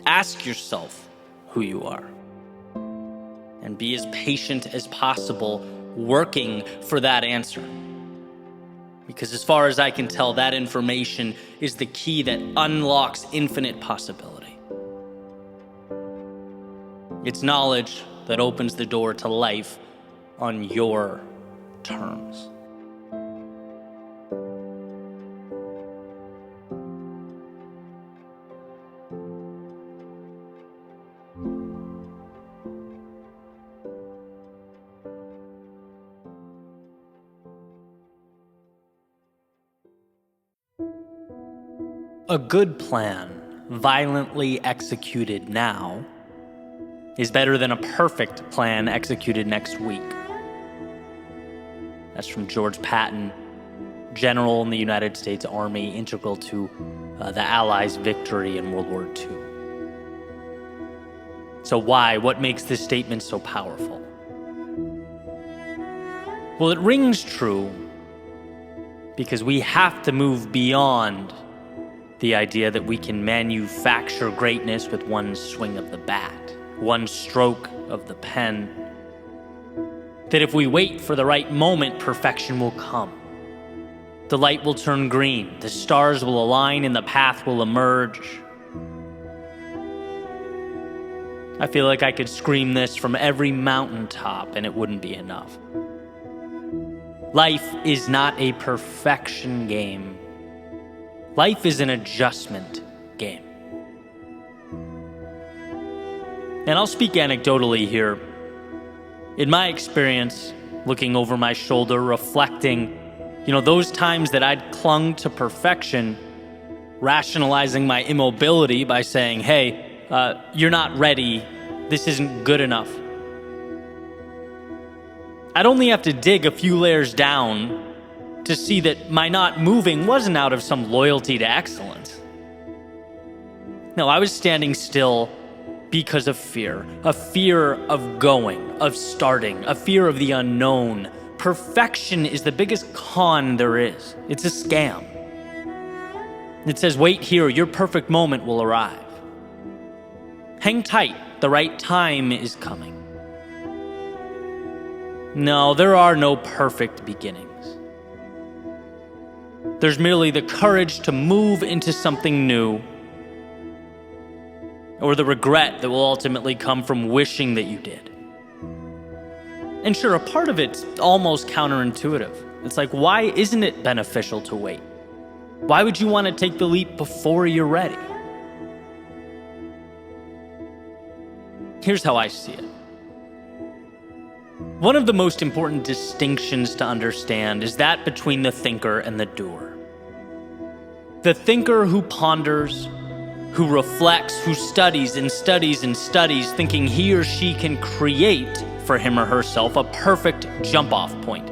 Ask yourself who you are and be as patient as possible working for that answer. Because as far as I can tell, that information is the key that unlocks infinite possibility. It's knowledge that opens the door to life on your terms. A good plan, violently executed now, is better than a perfect plan executed next week. That's from George Patton, general in the United States Army, integral to the Allies' victory in World War II. So why? What makes this statement so powerful? Well, it rings true because we have to move beyond the idea that we can manufacture greatness with one swing of the bat, one stroke of the pen. That if we wait for the right moment, perfection will come. The light will turn green, the stars will align, and the path will emerge. I feel like I could scream this from every mountaintop and it wouldn't be enough. Life is not a perfection game. Life is an adjustment game. And I'll speak anecdotally here. In my experience, looking over my shoulder, reflecting, those times that I'd clung to perfection, rationalizing my immobility by saying, hey, you're not ready, this isn't good enough. I'd only have to dig a few layers down to see that my not moving wasn't out of some loyalty to excellence. No, I was standing still because of fear. A fear of going, of starting, a fear of the unknown. Perfection is the biggest con there is. It's a scam. It says, wait here, your perfect moment will arrive. Hang tight, the right time is coming. No, there are no perfect beginnings. There's merely the courage to move into something new, or the regret that will ultimately come from wishing that you did. And sure, a part of it's almost counterintuitive. It's like, why isn't it beneficial to wait? Why would you want to take the leap before you're ready? Here's how I see it. One of the most important distinctions to understand is that between the thinker and the doer. The thinker who ponders, who reflects, who studies and studies and studies, thinking he or she can create for him or herself a perfect jump-off point.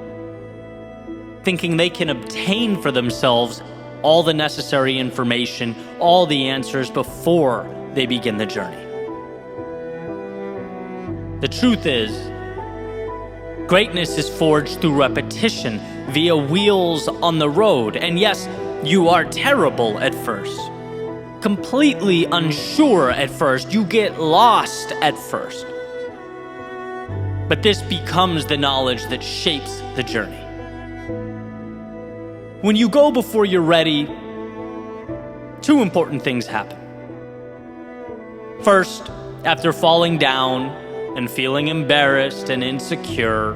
Thinking they can obtain for themselves all the necessary information, all the answers before they begin the journey. The truth is, greatness is forged through repetition via wheels on the road. And yes, you are terrible at first, completely unsure at first, you get lost at first. But this becomes the knowledge that shapes the journey. When you go before you're ready, two important things happen. First, after falling down and feeling embarrassed and insecure,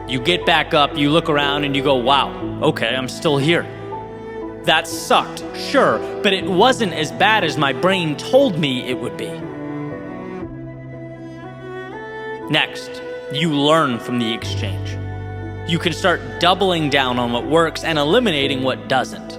you get back up, you look around and you go, wow, okay, I'm still here. That sucked, sure, but it wasn't as bad as my brain told me it would be. Next, you learn from the exchange. You can start doubling down on what works and eliminating what doesn't.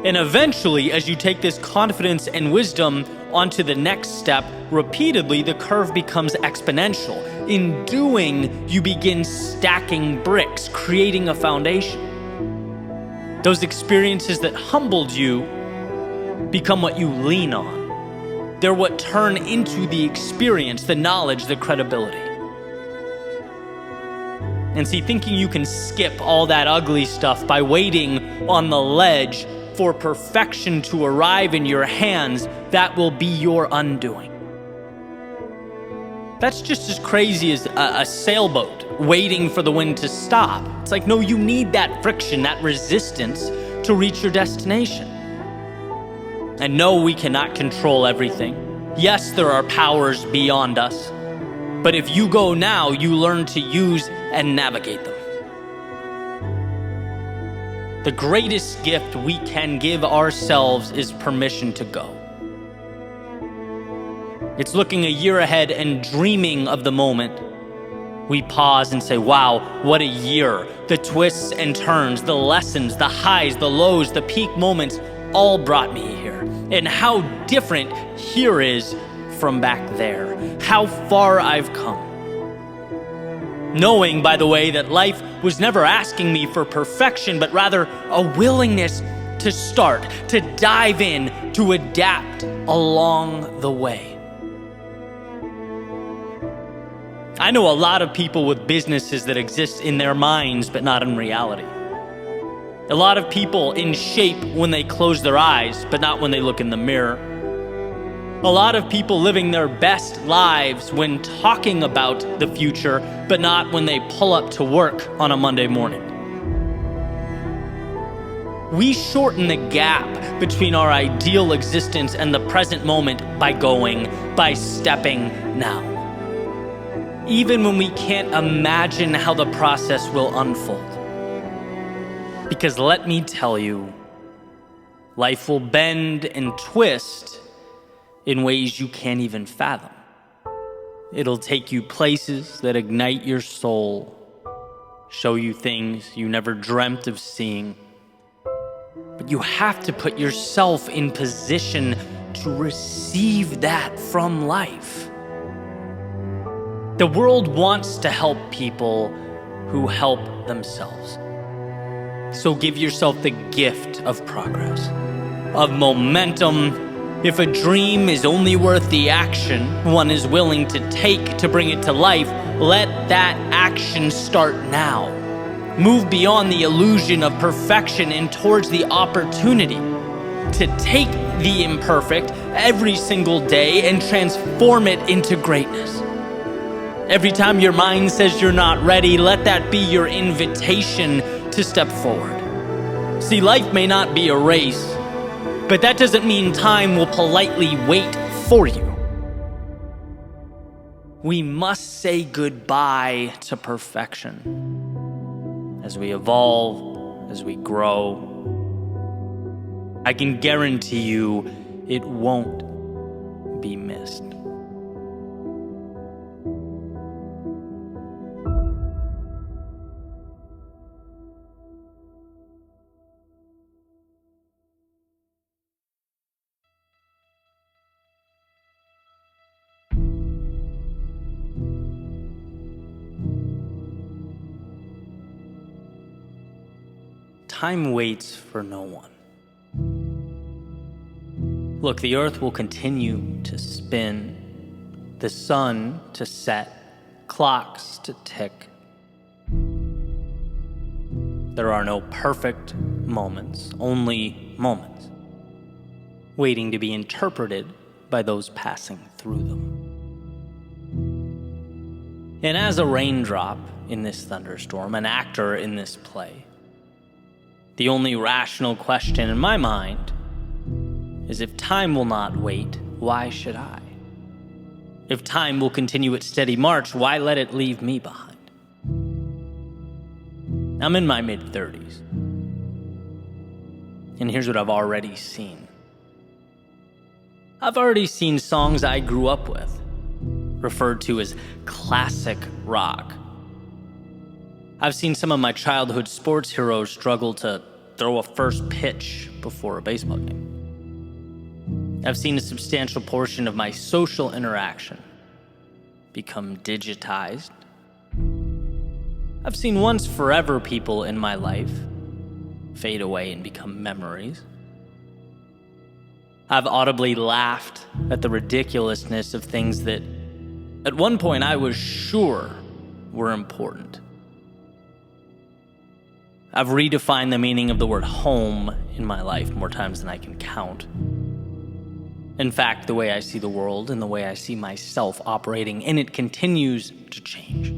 And eventually, as you take this confidence and wisdom onto the next step, repeatedly, the curve becomes exponential. In doing, you begin stacking bricks, creating a foundation. Those experiences that humbled you become what you lean on. They're what turn into the experience, the knowledge, the credibility. And see, thinking you can skip all that ugly stuff by waiting on the ledge for perfection to arrive in your hands, that will be your undoing. That's just as crazy as a sailboat waiting for the wind to stop. It's like, no, you need that friction, that resistance to reach your destination. And no, we cannot control everything. Yes, there are powers beyond us. But if you go now, you learn to use and navigate them. The greatest gift we can give ourselves is permission to go. It's looking a year ahead and dreaming of the moment. We pause and say, wow, what a year. The twists and turns, the lessons, the highs, the lows, the peak moments all brought me here. And how different here is from back there. How far I've come. Knowing, by the way, that life was never asking me for perfection, but rather a willingness to start, to dive in, to adapt along the way. I know a lot of people with businesses that exist in their minds, but not in reality. A lot of people in shape when they close their eyes, but not when they look in the mirror. A lot of people living their best lives when talking about the future, but not when they pull up to work on a Monday morning. We shorten the gap between our ideal existence and the present moment by going, by stepping now. Even when we can't imagine how the process will unfold. Because let me tell you, life will bend and twist in ways you can't even fathom. It'll take you places that ignite your soul, show you things you never dreamt of seeing. But you have to put yourself in position to receive that from life. The world wants to help people who help themselves. So give yourself the gift of progress, of momentum. If a dream is only worth the action one is willing to take to bring it to life, let that action start now. Move beyond the illusion of perfection and towards the opportunity to take the imperfect every single day and transform it into greatness. Every time your mind says you're not ready, let that be your invitation to step forward. See, life may not be a race, but that doesn't mean time will politely wait for you. We must say goodbye to perfection. As we evolve, as we grow, I can guarantee you it won't be missed. Time waits for no one. Look, the earth will continue to spin, the sun to set, clocks to tick. There are no perfect moments, only moments, waiting to be interpreted by those passing through them. And as a raindrop in this thunderstorm, an actor in this play, the only rational question in my mind is, if time will not wait, why should I? If time will continue its steady march, why let it leave me behind? I'm in my mid-30s, and here's what I've already seen. I've already seen songs I grew up with, referred to as classic rock. I've seen some of my childhood sports heroes struggle to throw a first pitch before a baseball game. I've seen a substantial portion of my social interaction become digitized. I've seen once forever people in my life fade away and become memories. I've audibly laughed at the ridiculousness of things that at one point I was sure were important. I've redefined the meaning of the word home in my life more times than I can count. In fact, the way I see the world and the way I see myself operating, and it continues to change.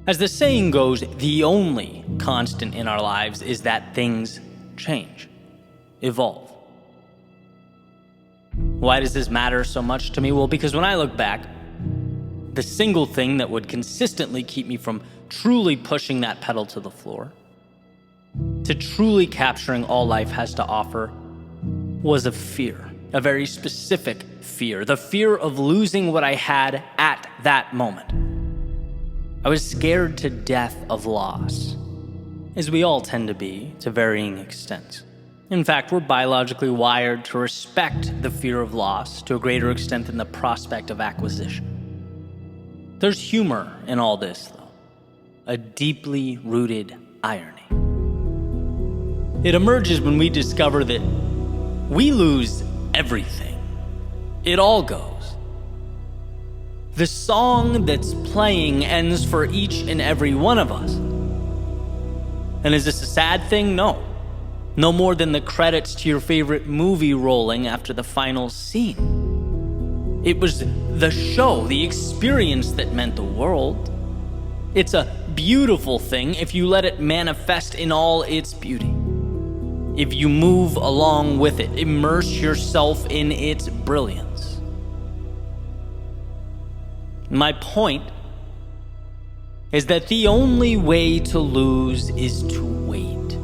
As the saying goes, the only constant in our lives is that things change, evolve. Why does this matter so much to me? Well, because when I look back, the single thing that would consistently keep me from truly pushing that pedal to the floor, to truly capturing all life has to offer, was a fear, a very specific fear, the fear of losing what I had at that moment. I was scared to death of loss, as we all tend to be to varying extents. In fact, we're biologically wired to respect the fear of loss to a greater extent than the prospect of acquisition. There's humor in all this, though, a deeply rooted irony. It emerges when we discover that we lose everything. It all goes. The song that's playing ends for each and every one of us. And is this a sad thing? No. No more than the credits to your favorite movie rolling after the final scene. It was the show, the experience that meant the world. It's a beautiful thing if you let it manifest in all its beauty. If you move along with it, immerse yourself in its brilliance. My point is that the only way to lose is to wait.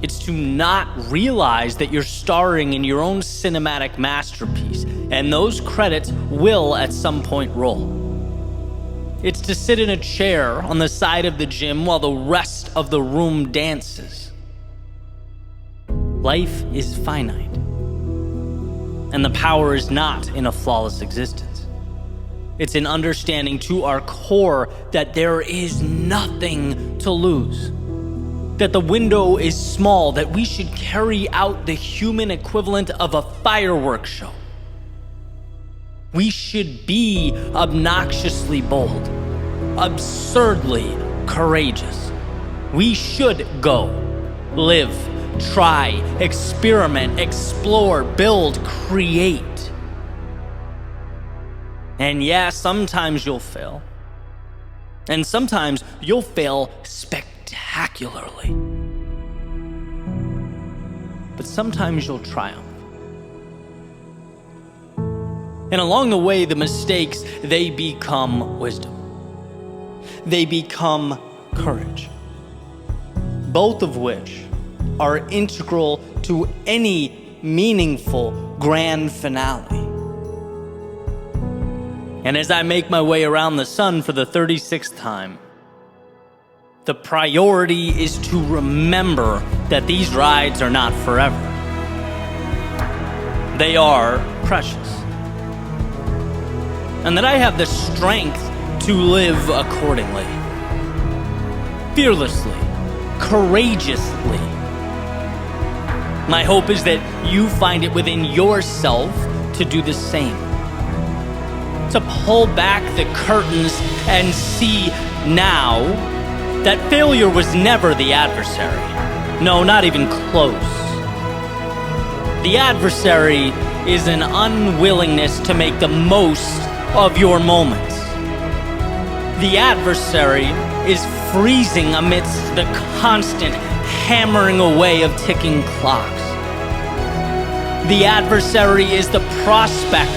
It's to not realize that you're starring in your own cinematic masterpiece, and those credits will at some point roll. It's to sit in a chair on the side of the gym while the rest of the room dances. Life is finite, and the power is not in a flawless existence. It's in understanding to our core that there is nothing to lose, that the window is small, that we should carry out the human equivalent of a fireworks show. We should be obnoxiously bold, absurdly courageous. We should go, live, try, experiment, explore, build, create. And yeah, sometimes you'll fail. And sometimes you'll fail spectacularly. But sometimes you'll triumph. And along the way, the mistakes, they become wisdom. They become courage. Both of which are integral to any meaningful grand finale. And as I make my way around the sun for the 36th time, the priority is to remember that these rides are not forever. They are precious. And that I have the strength to live accordingly. Fearlessly, courageously. My hope is that you find it within yourself to do the same. To pull back the curtains and see now that failure was never the adversary. No, not even close. The adversary is an unwillingness to make the most of your moments. The adversary is freezing amidst the constant hammering away of ticking clocks. The adversary is the prospect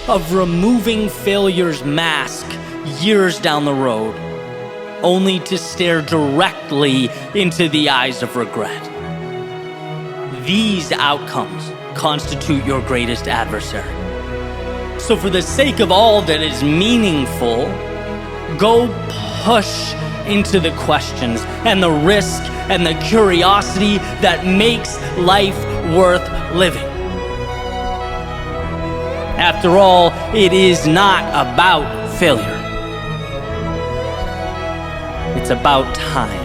of removing failure's mask years down the road, only to stare directly into the eyes of regret. These outcomes constitute your greatest adversary. So for the sake of all that is meaningful, go push into the questions and the risk and the curiosity that makes life worth living. After all, it is not about failure. It's about time.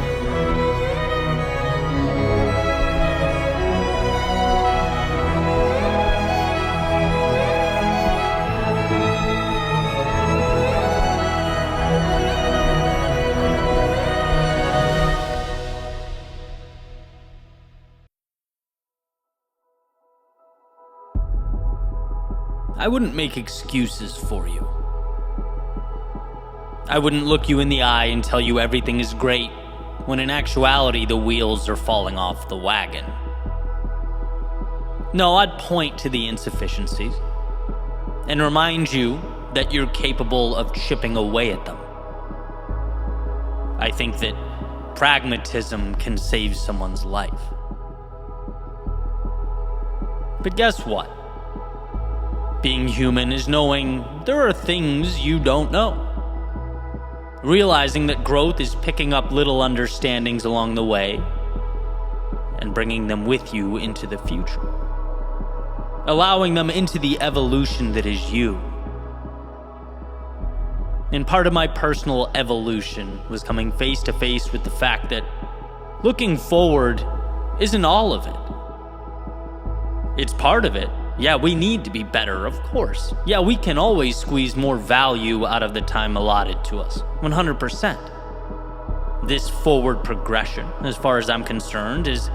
I wouldn't make excuses for you. I wouldn't look you in the eye and tell you everything is great, when in actuality the wheels are falling off the wagon. No, I'd point to the insufficiencies and remind you that you're capable of chipping away at them. I think that pragmatism can save someone's life. But guess what? Being human is knowing there are things you don't know. Realizing that growth is picking up little understandings along the way and bringing them with you into the future. Allowing them into the evolution that is you. And part of my personal evolution was coming face to face with the fact that looking forward isn't all of it. It's part of it. Yeah, we need to be better, of course. Yeah, we can always squeeze more value out of the time allotted to us, 100%. This forward progression, as far as I'm concerned, is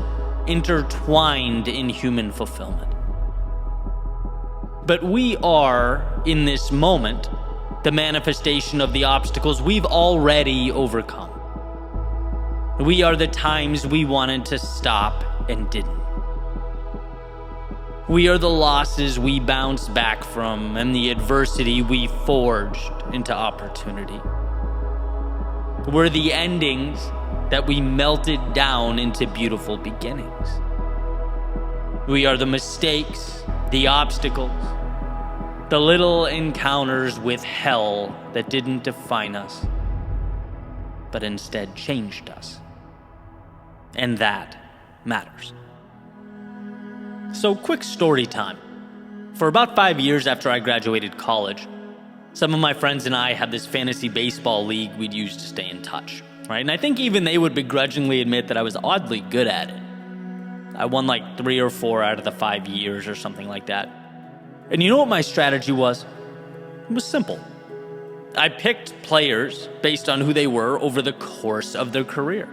intertwined in human fulfillment. But we are, in this moment, the manifestation of the obstacles we've already overcome. We are the times we wanted to stop and didn't. We are the losses we bounced back from and the adversity we forged into opportunity. We're the endings that we melted down into beautiful beginnings. We are the mistakes, the obstacles, the little encounters with hell that didn't define us, but instead changed us. And that matters. So, quick story time. For about 5 years after I graduated college, some of my friends and I had this fantasy baseball league we'd use to stay in touch, right? And I think even they would begrudgingly admit that I was oddly good at it. I won like 3 or 4 out of the 5 years or something like that. And you know what my strategy was? It was simple. I picked players based on who they were over the course of their career,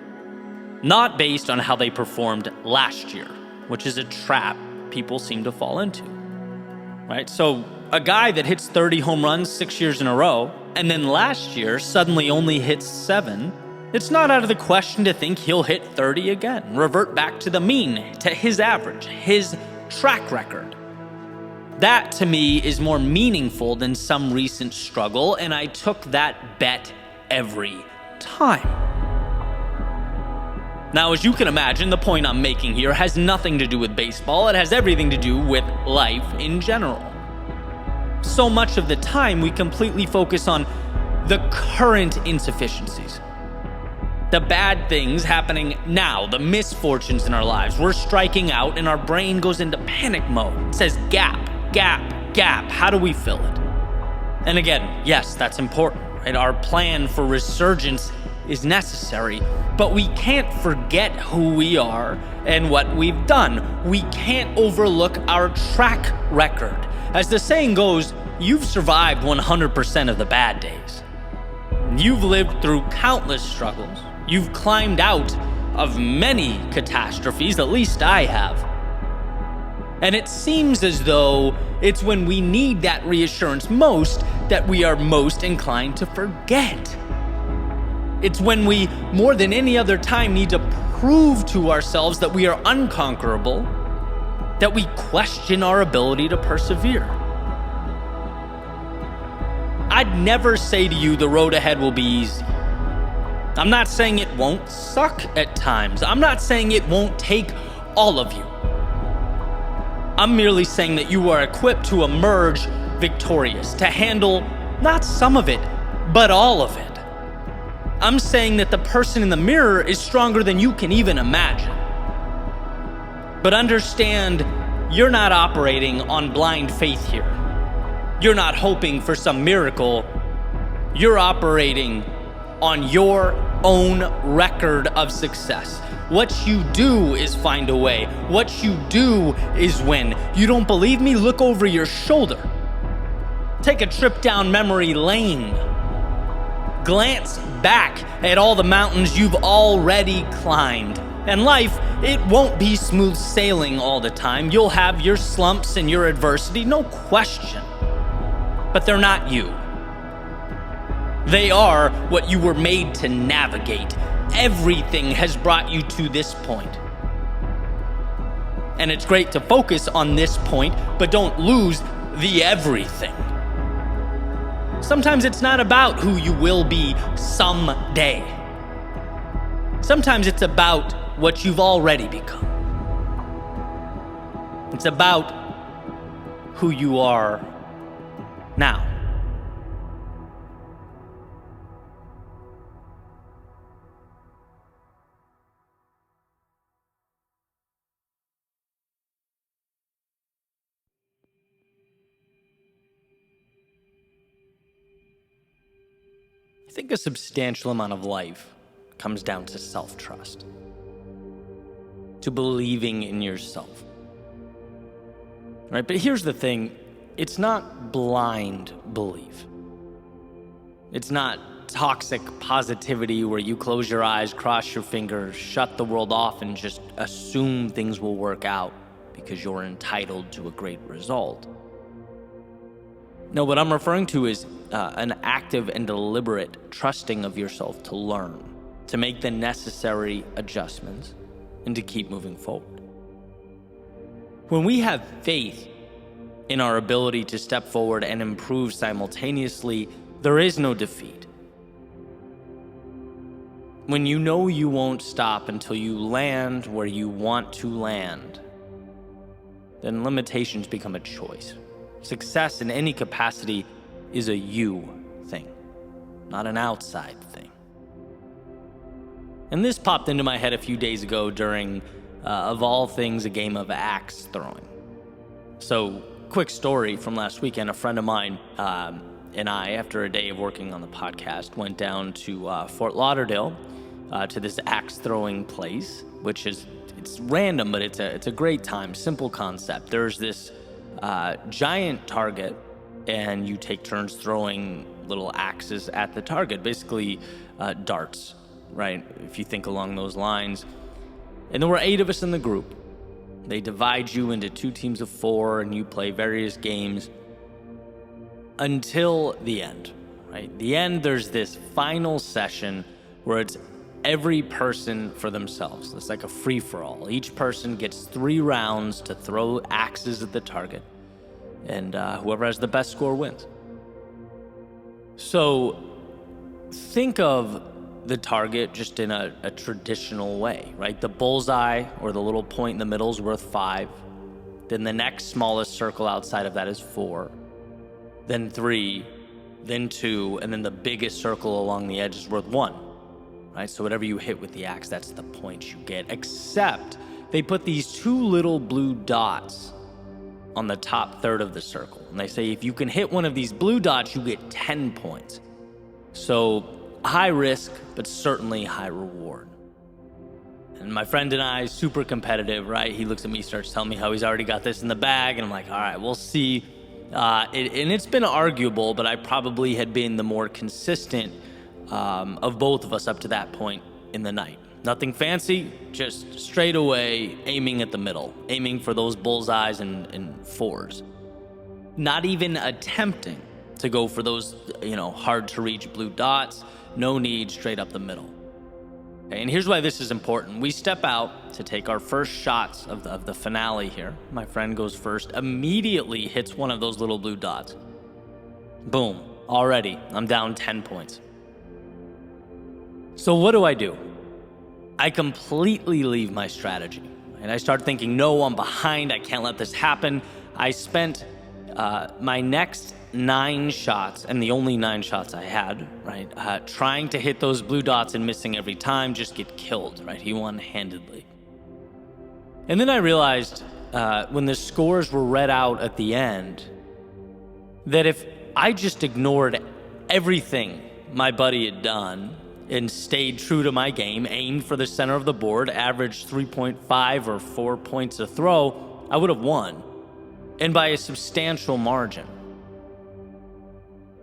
not based on how they performed last year, which is a trap people seem to fall into, right? So a guy that hits 30 home runs 6 years in a row, and then last year suddenly only hits 7, it's not out of the question to think he'll hit 30 again, revert back to the mean, to his average, his track record. That, to me, is more meaningful than some recent struggle, and I took that bet every time. Now, as you can imagine, the point I'm making here has nothing to do with baseball. It has everything to do with life in general. So much of the time, we completely focus on the current insufficiencies, the bad things happening now, the misfortunes in our lives. We're striking out, and our brain goes into panic mode. It says gap, gap, gap. How do we fill it? And again, yes, that's important, right? Our plan for resurgence is necessary, but we can't forget who we are and what we've done. We can't overlook our track record. As the saying goes, you've survived 100% of the bad days. You've lived through countless struggles. You've climbed out of many catastrophes, at least I have. And it seems as though it's when we need that reassurance most that we are most inclined to forget. It's when we, more than any other time, need to prove to ourselves that we are unconquerable, that we question our ability to persevere. I'd never say to you the road ahead will be easy. I'm not saying it won't suck at times. I'm not saying it won't take all of you. I'm merely saying that you are equipped to emerge victorious, to handle not some of it, but all of it. I'm saying that the person in the mirror is stronger than you can even imagine. But understand, you're not operating on blind faith here. You're not hoping for some miracle. You're operating on your own record of success. What you do is find a way. What you do is win. You don't believe me? Look over your shoulder. Take a trip down memory lane. Glance back at all the mountains you've already climbed. And life, it won't be smooth sailing all the time. You'll have your slumps and your adversity, no question. But they're not you. They are what you were made to navigate. Everything has brought you to this point. And it's great to focus on this point, but don't lose the everything. Sometimes it's not about who you will be someday. Sometimes it's about what you've already become. It's about who you are now. I think a substantial amount of life comes down to self-trust, to believing in yourself. Right? But here's the thing, it's not blind belief. It's not toxic positivity where you close your eyes, cross your fingers, shut the world off, and just assume things will work out because you're entitled to a great result. No, what I'm referring to is an active and deliberate trusting of yourself to learn, to make the necessary adjustments, and to keep moving forward. When we have faith in our ability to step forward and improve simultaneously, there is no defeat. When you know you won't stop until you land where you want to land, then limitations become a choice. Success in any capacity is a you thing, not an outside thing. And this popped into my head a few days ago during, of all things, a game of axe throwing. So, quick story from last weekend. A friend of mine and I, after a day of working on the podcast, went down to Fort Lauderdale to this axe throwing place, which is, it's random, but it's a great time. Simple concept. There's this giant target, and you take turns throwing little axes at the target, basically darts, right? If you think along those lines. And there were 8 of us in the group. They divide you into 2 teams of 4, and you play various games. until the end, right? The end, there's this final session where it's every person for themselves. It's like a free-for-all. Each person gets 3 rounds to throw axes at the target, and whoever has the best score wins. So think of the target just in a traditional way, right? The bullseye, or the little point in the middle, is worth 5. Then the next smallest circle outside of that is 4. Then 3, then 2, and then the biggest circle along the edge is worth 1. Right? So whatever you hit with the axe, that's the points you get. Except they put these 2 little blue dots on the top third of the circle. And they say if you can hit one of these blue dots, you get 10 points. So high risk, but certainly high reward. And my friend and I, super competitive, right? He looks at me, starts telling me how he's already got this in the bag. And I'm like, all right, we'll see. And it's been arguable, but I probably had been the more consistent of both of us up to that point in the night. Nothing fancy, just straight away aiming at the middle, aiming for those bullseyes and 4s. Not even attempting to go for those, hard to reach blue dots. No need, straight up the middle. Okay, and here's why this is important. We step out to take our first shots of the finale here. My friend goes first, immediately hits one of those little blue dots. Boom, already, I'm down 10 points. So what do? I completely leave my strategy. And I start thinking, no, I'm behind. I can't let this happen. I spent my next 9 shots, and the only 9 shots I had, right, trying to hit those blue dots and missing every time, just get killed, right? He won handedly. And then I realized when the scores were read out at the end that if I just ignored everything my buddy had done and stayed true to my game, aimed for the center of the board, averaged 3.5 or 4 points a throw, I would have won, and by a substantial margin.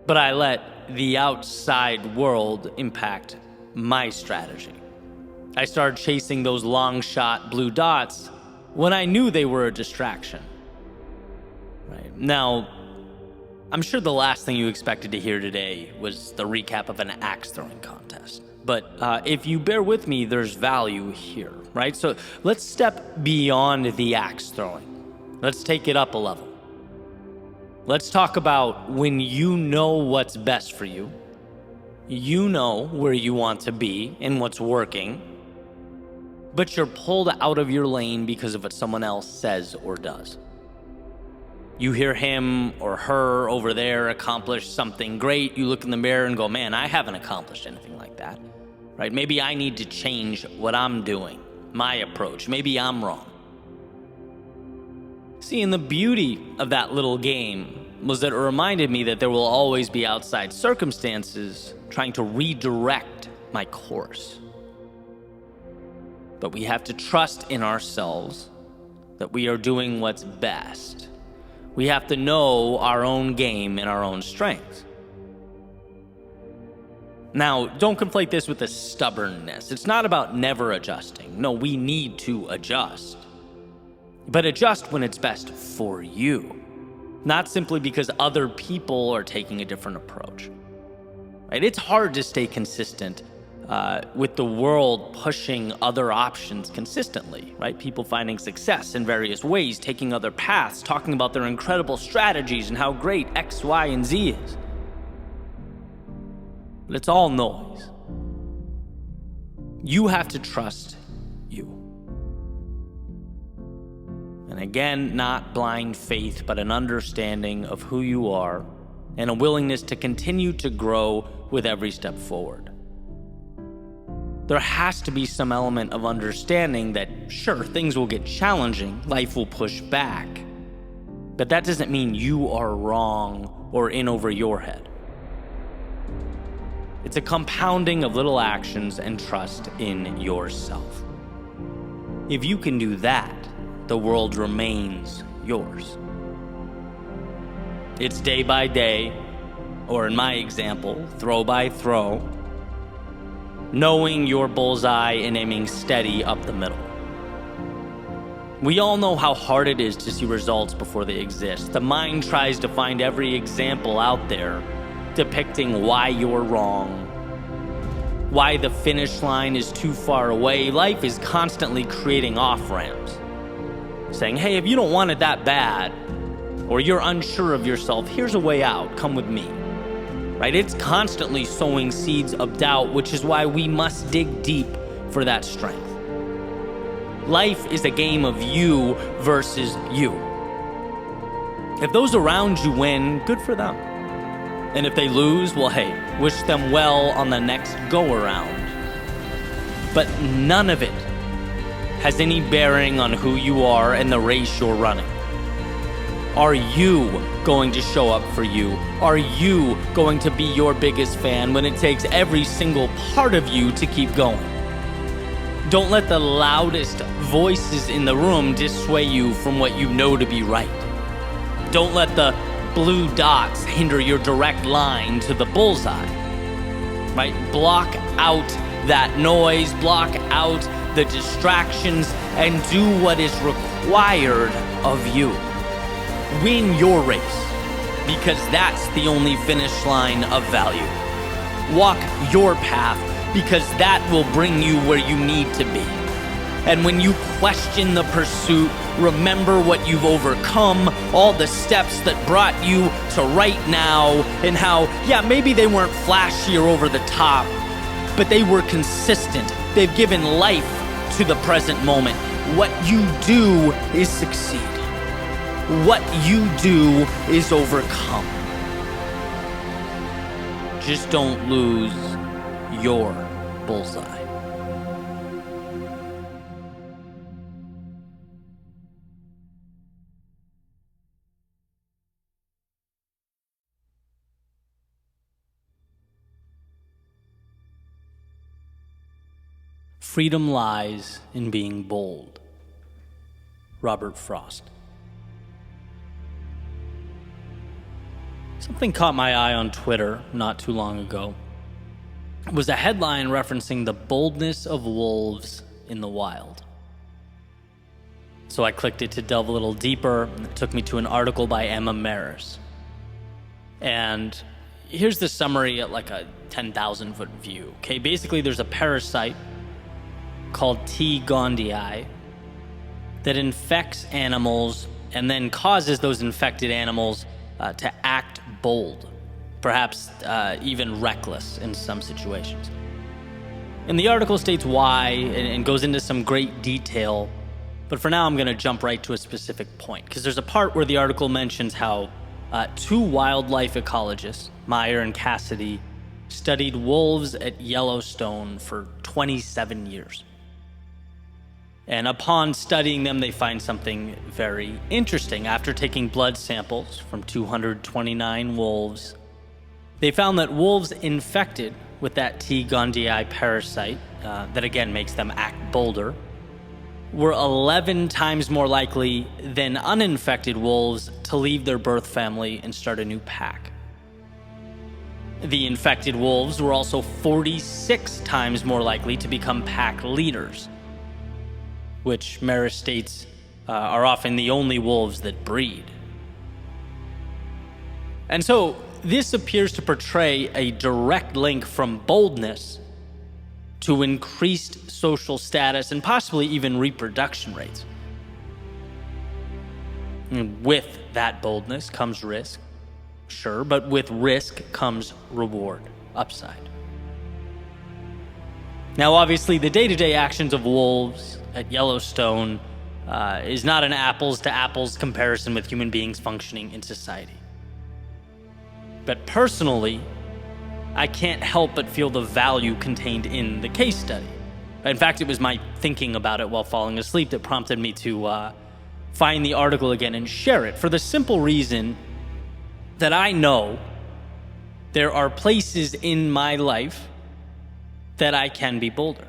But I let the outside world impact my strategy. I started chasing those long shot blue dots when I knew they were a distraction. Right. Now, I'm sure the last thing you expected to hear today was the recap of an axe throwing contest. But if you bear with me, there's value here, right? So let's step beyond the axe throwing. Let's take it up a level. Let's talk about when you know what's best for you, you know where you want to be and what's working, but you're pulled out of your lane because of what someone else says or does. You hear him or her over there accomplish something great. You look in the mirror and go, man, I haven't accomplished anything like that, right? Maybe I need to change what I'm doing, my approach. Maybe I'm wrong. See, and the beauty of that little game was that it reminded me that there will always be outside circumstances trying to redirect my course. But we have to trust in ourselves that we are doing what's best. We have to know our own game and our own strengths. Now, don't conflate this with a stubbornness. It's not about never adjusting. No, we need to adjust. But adjust when it's best for you, not simply because other people are taking a different approach. Right? It's hard to stay consistent with the world pushing other options consistently, right? People finding success in various ways, taking other paths, talking about their incredible strategies and how great X, Y, and Z is. But it's all noise. You have to trust you. And again, not blind faith, but an understanding of who you are and a willingness to continue to grow with every step forward. There has to be some element of understanding that, sure, things will get challenging, life will push back, but that doesn't mean you are wrong or in over your head. It's a compounding of little actions and trust in yourself. If you can do that, the world remains yours. It's day by day, or in my example, throw by throw, knowing your bullseye and aiming steady up the middle. We all know how hard it is to see results before they exist. The mind tries to find every example out there depicting why you're wrong, why the finish line is too far away. Life is constantly creating off-ramps, saying, hey, if you don't want it that bad, or you're unsure of yourself, here's a way out, come with me. Right? It's constantly sowing seeds of doubt, which is why we must dig deep for that strength. Life is a game of you versus you. If those around you win, good for them. And if they lose, well, hey, wish them well on the next go-around. But none of it has any bearing on who you are and the race you're running. Are you going to show up for you? Are you going to be your biggest fan when it takes every single part of you to keep going? Don't let the loudest voices in the room dissuade you from what you know to be right. Don't let the blue dots hinder your direct line to the bullseye. Right? Block out that noise, block out the distractions, and do what is required of you. Win your race, because that's the only finish line of value. Walk your path, because that will bring you where you need to be. And when you question the pursuit, remember what you've overcome, all the steps that brought you to right now, and how, yeah, maybe they weren't flashy or over the top, but they were consistent. They've given life to the present moment. What you do is succeed. What you do is overcome. Just don't lose your bullseye. Freedom lies in being bold. Robert Frost. Something caught my eye on Twitter not too long ago. It was a headline referencing the boldness of wolves in the wild. So I clicked it to delve a little deeper, and it took me to an article by Emma Maris. And here's the summary at like a 10,000 foot view. Okay, basically there's a parasite called T. gondii that infects animals and then causes those infected animals to act bold, perhaps even reckless in some situations. And the article states why and goes into some great detail, but for now I'm going to jump right to a specific point, because there's a part where the article mentions how two wildlife ecologists, Meyer and Cassidy, studied wolves at Yellowstone for 27 years. And upon studying them, they find something very interesting. After taking blood samples from 229 wolves, they found that wolves infected with that T. gondii parasite, that again makes them act bolder, were 11 times more likely than uninfected wolves to leave their birth family and start a new pack. The infected wolves were also 46 times more likely to become pack leaders, which Maris states are often the only wolves that breed. And so this appears to portray a direct link from boldness to increased social status and possibly even reproduction rates. And with that boldness comes risk, sure, but with risk comes reward, upside. Now, obviously, the day-to-day actions of wolves at Yellowstone is not an apples-to-apples comparison with human beings functioning in society. But personally, I can't help but feel the value contained in the case study. In fact, it was my thinking about it while falling asleep that prompted me to find the article again and share it, for the simple reason that I know there are places in my life that I can be bolder.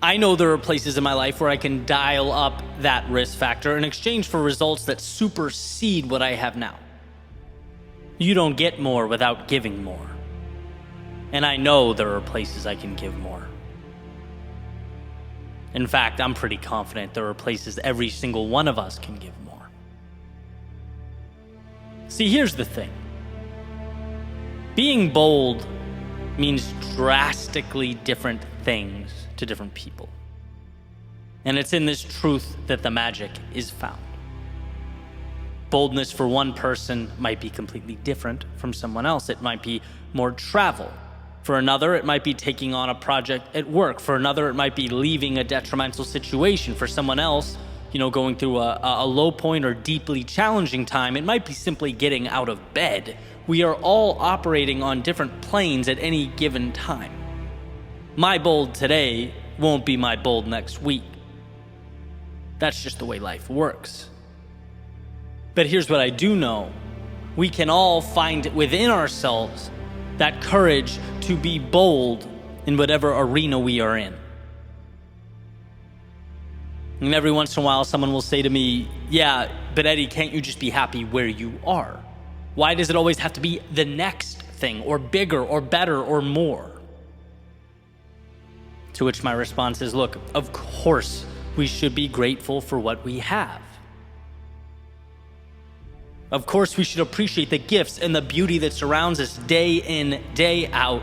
I know there are places in my life where I can dial up that risk factor in exchange for results that supersede what I have now. You don't get more without giving more. And I know there are places I can give more. In fact, I'm pretty confident there are places every single one of us can give more. See, here's the thing. Being bold means drastically different things to different people. And it's in this truth that the magic is found. Boldness for one person might be completely different from someone else. It might be more travel. For another, it might be taking on a project at work. For another, it might be leaving a detrimental situation. For someone else, going through a low point or deeply challenging time, it might be simply getting out of bed. We are all operating on different planes at any given time. My bold today won't be my bold next week. That's just the way life works. But here's what I do know. We can all find within ourselves that courage to be bold in whatever arena we are in. And every once in a while, someone will say to me, yeah, but Eddie, can't you just be happy where you are? Why does it always have to be the next thing, or bigger, or better, or more? To which my response is, look, of course we should be grateful for what we have. Of course, we should appreciate the gifts and the beauty that surrounds us day in, day out,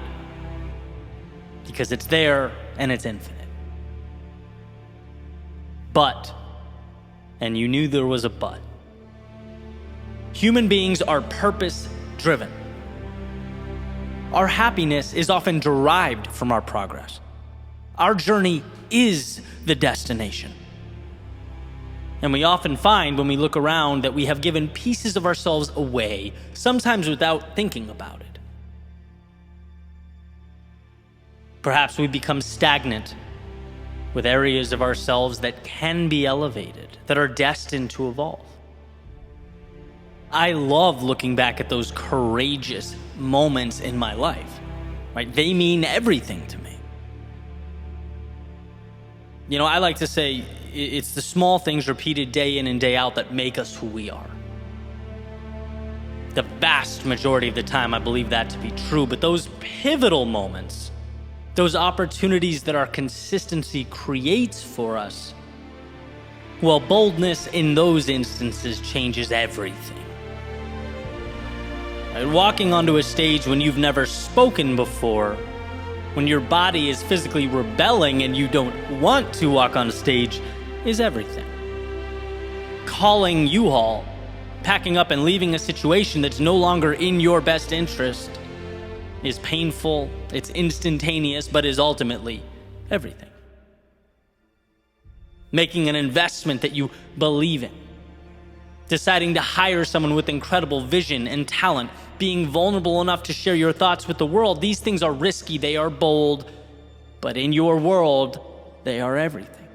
because it's there and it's infinite. But, and you knew there was a but, human beings are purpose-driven. Our happiness is often derived from our progress. Our journey is the destination. And we often find when we look around that we have given pieces of ourselves away, sometimes without thinking about it. Perhaps we become stagnant with areas of ourselves that can be elevated, that are destined to evolve. I love looking back at those courageous moments in my life, right? They mean everything to me. I like to say it's the small things repeated day in and day out that make us who we are. The vast majority of the time, I believe that to be true, but those pivotal moments, those opportunities that our consistency creates for us, well, boldness in those instances changes everything. Right? Walking onto a stage when you've never spoken before, when your body is physically rebelling and you don't want to walk on stage, is everything. Calling U-Haul, packing up and leaving a situation that's no longer in your best interest, is painful, it's instantaneous, but is ultimately everything. Making an investment that you believe in, deciding to hire someone with incredible vision and talent, being vulnerable enough to share your thoughts with the world. These things are risky, they are bold, but in your world, they are everything.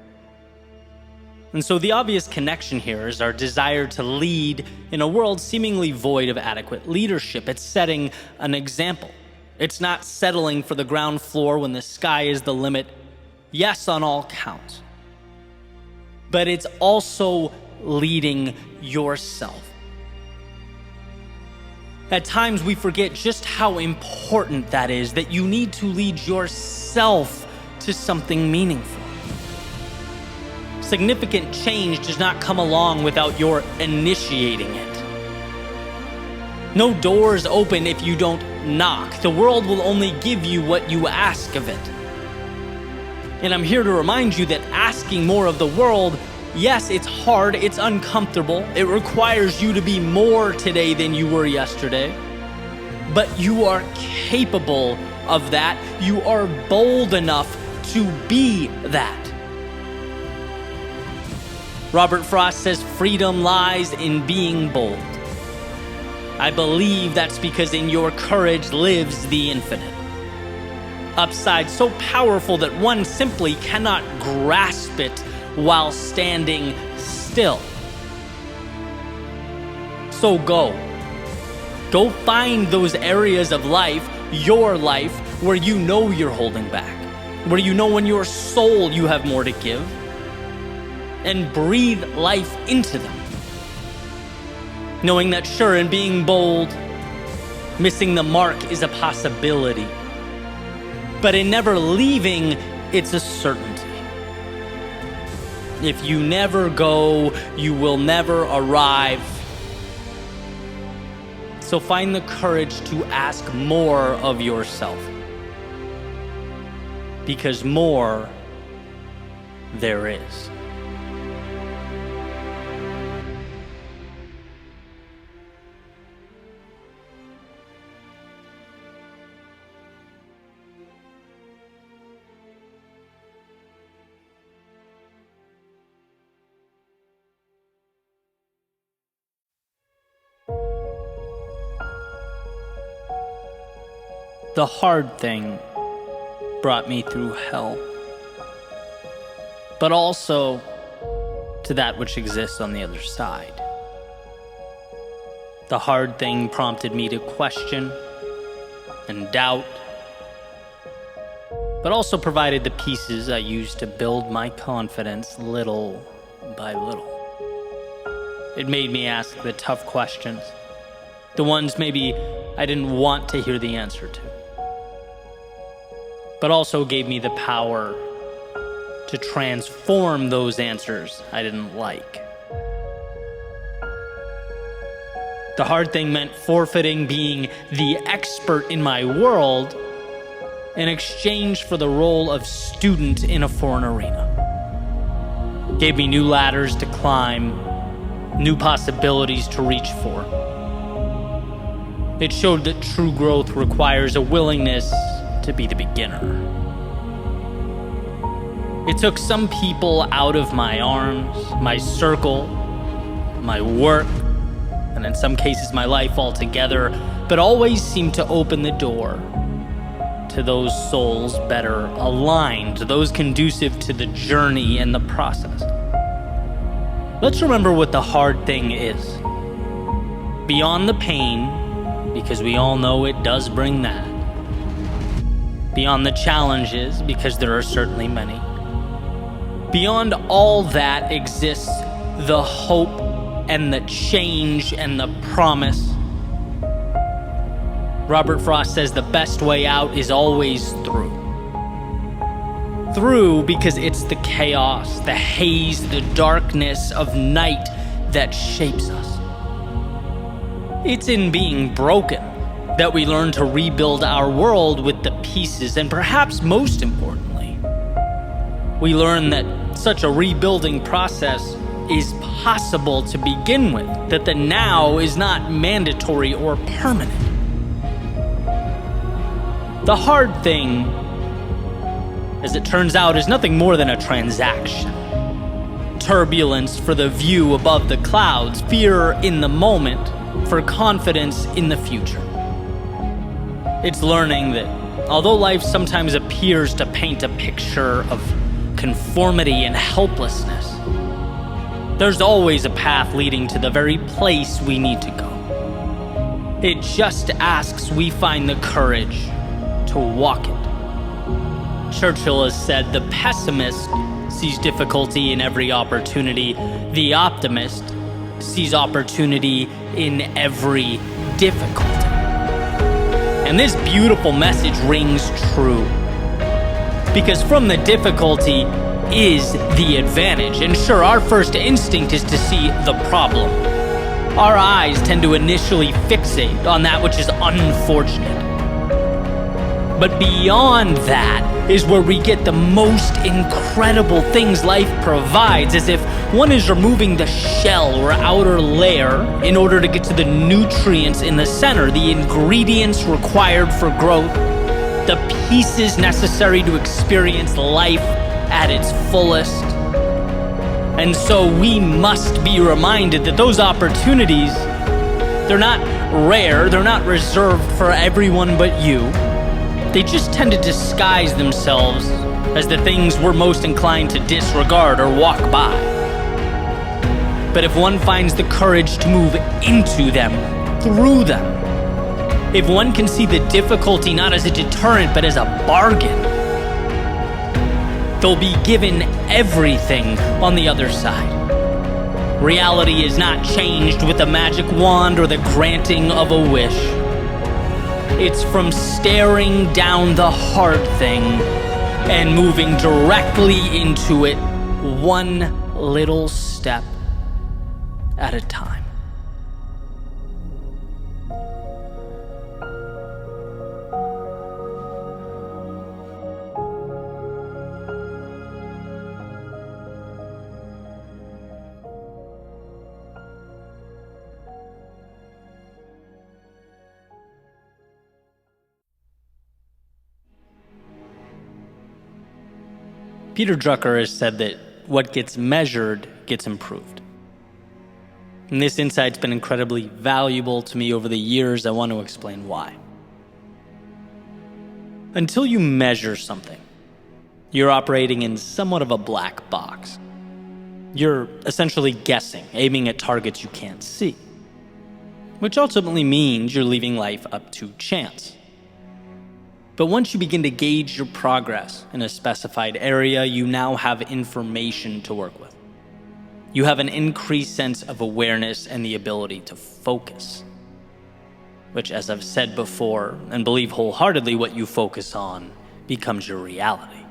And so the obvious connection here is our desire to lead in a world seemingly void of adequate leadership. It's setting an example. It's not settling for the ground floor when the sky is the limit. Yes, on all counts. But it's also leading yourself. At times we forget just how important that is, that you need to lead yourself to something meaningful. Significant change does not come along without your initiating it. No doors open if you don't knock. The world will only give you what you ask of it. And I'm here to remind you that asking more of the world, yes, it's hard, it's uncomfortable, it requires you to be more today than you were yesterday, but you are capable of that. You are bold enough to be that. Robert Frost says freedom lies in being bold. I believe that's because in your courage lives the infinite. Upside so powerful that one simply cannot grasp it while standing still. So go find those areas of life, your life, where you know you're holding back, where you know in your soul you have more to give, and breathe life into them. Knowing that sure, in being bold, missing the mark is a possibility, but in never leaving, it's a certainty. If you never go, you will never arrive. So find the courage to ask more of yourself. Because more there is. The hard thing brought me through hell, but also to that which exists on the other side. The hard thing prompted me to question and doubt, but also provided the pieces I used to build my confidence little by little. It made me ask the tough questions, the ones maybe I didn't want to hear the answer to, but also gave me the power to transform those answers I didn't like. The hard thing meant forfeiting being the expert in my world in exchange for the role of student in a foreign arena. Gave me new ladders to climb, new possibilities to reach for. It showed that true growth requires a willingness to be the beginner. It took some people out of my arms, my circle, my work, and in some cases my life altogether, but always seemed to open the door to those souls better aligned, those conducive to the journey and the process. Let's remember what the hard thing is. Beyond the pain, because we all know it does bring that. Beyond the challenges, because there are certainly many. Beyond all that exists the hope and the change and the promise. Robert Frost says the best way out is always through. Through because it's the chaos, the haze, the darkness of night that shapes us. It's in being broken that we learn to rebuild our world with the pieces, and perhaps most importantly, we learn that such a rebuilding process is possible to begin with, that the now is not mandatory or permanent. The hard thing, as it turns out, is nothing more than a transaction. Turbulence for the view above the clouds, fear in the moment for confidence in the future. It's learning that although life sometimes appears to paint a picture of conformity and helplessness, there's always a path leading to the very place we need to go. It just asks we find the courage to walk it. Churchill has said, the pessimist sees difficulty in every opportunity. The optimist sees opportunity in every difficulty. And this beautiful message rings true. Because from the difficulty is the advantage. And sure, our first instinct is to see the problem. Our eyes tend to initially fixate on that which is unfortunate. But beyond that is where we get the most incredible things life provides, as if one is removing the shell or outer layer in order to get to the nutrients in the center, the ingredients required for growth, the pieces necessary to experience life at its fullest. And so we must be reminded that those opportunities, they're not rare, they're not reserved for everyone but you. They just tend to disguise themselves as the things we're most inclined to disregard or walk by. But if one finds the courage to move into them, through them, if one can see the difficulty not as a deterrent but as a bargain, they'll be given everything on the other side. Reality is not changed with a magic wand or the granting of a wish. It's from staring down the hard thing and moving directly into it one little step at a time. Peter Drucker has said that what gets measured gets improved. And this insight's been incredibly valuable to me over the years. I want to explain why. Until you measure something, you're operating in somewhat of a black box. You're essentially guessing, aiming at targets you can't see, which ultimately means you're leaving life up to chance. But once you begin to gauge your progress in a specified area, you now have information to work with. You have an increased sense of awareness and the ability to focus, which, as I've said before, and believe wholeheartedly, what you focus on becomes your reality.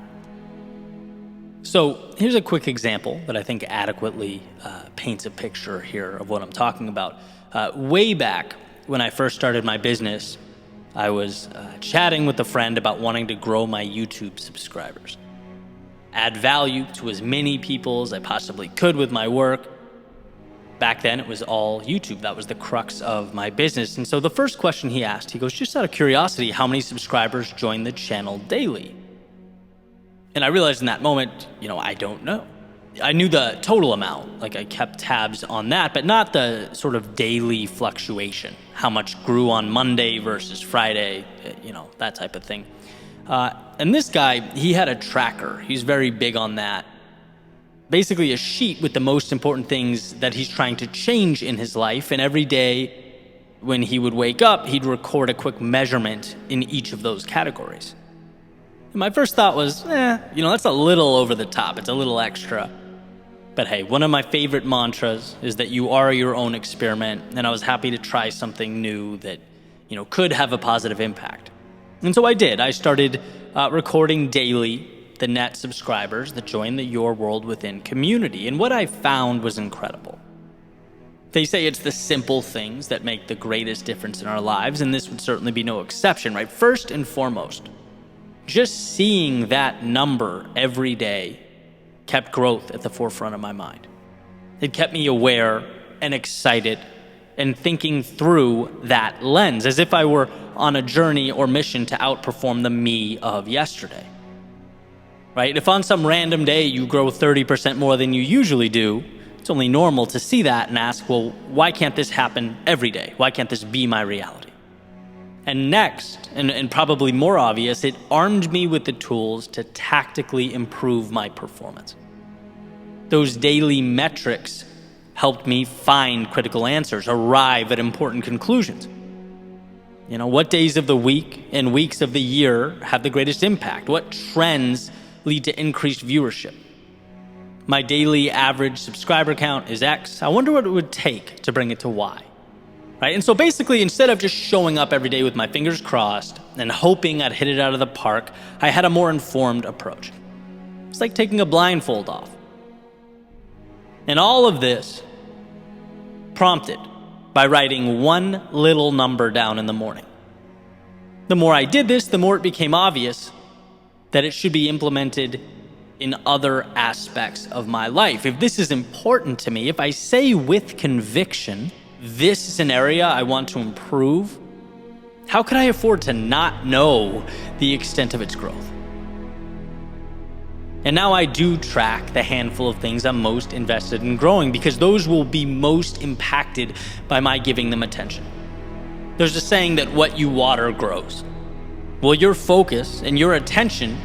So here's a quick example that I think adequately paints a picture here of what I'm talking about. Way back when I first started my business, I was chatting with a friend about wanting to grow my YouTube subscribers, add value to as many people as I possibly could with my work. Back then, it was all YouTube. That was the crux of my business. And so the first question he asked, he goes, just out of curiosity, how many subscribers join the channel daily? And I realized in that moment, I don't know. I knew the total amount, like I kept tabs on that, but not the sort of daily fluctuation, how much grew on Monday versus Friday, that type of thing. And this guy, he had a tracker. He's very big on that. Basically a sheet with the most important things that he's trying to change in his life. And every day when he would wake up, he'd record a quick measurement in each of those categories. And my first thought was, that's a little over the top. It's a little extra. But hey, one of my favorite mantras is that you are your own experiment, and I was happy to try something new that, could have a positive impact. And so I did. I started recording daily the net subscribers that join the Your World Within community, and what I found was incredible. They say it's the simple things that make the greatest difference in our lives, and this would certainly be no exception, right? First and foremost, just seeing that number every day kept growth at the forefront of my mind. It kept me aware and excited and thinking through that lens as if I were on a journey or mission to outperform the me of yesterday. Right? If on some random day you grow 30% more than you usually do, it's only normal to see that and ask, well, why can't this happen every day? Why can't this be my reality? And next, and probably more obvious, it armed me with the tools to tactically improve my performance. Those daily metrics helped me find critical answers, arrive at important conclusions. What days of the week and weeks of the year have the greatest impact? What trends lead to increased viewership? My daily average subscriber count is X. I wonder what it would take to bring it to Y. Right? And so basically, instead of just showing up every day with my fingers crossed and hoping I'd hit it out of the park, I had a more informed approach. It's like taking a blindfold off. And all of this prompted by writing one little number down in the morning. The more I did this, the more it became obvious that it should be implemented in other aspects of my life. If this is important to me, if I say with conviction, this is an area I want to improve, how could I afford to not know the extent of its growth? And now I do track the handful of things I'm most invested in growing because those will be most impacted by my giving them attention. There's a saying that what you water grows. Well, your focus and your attention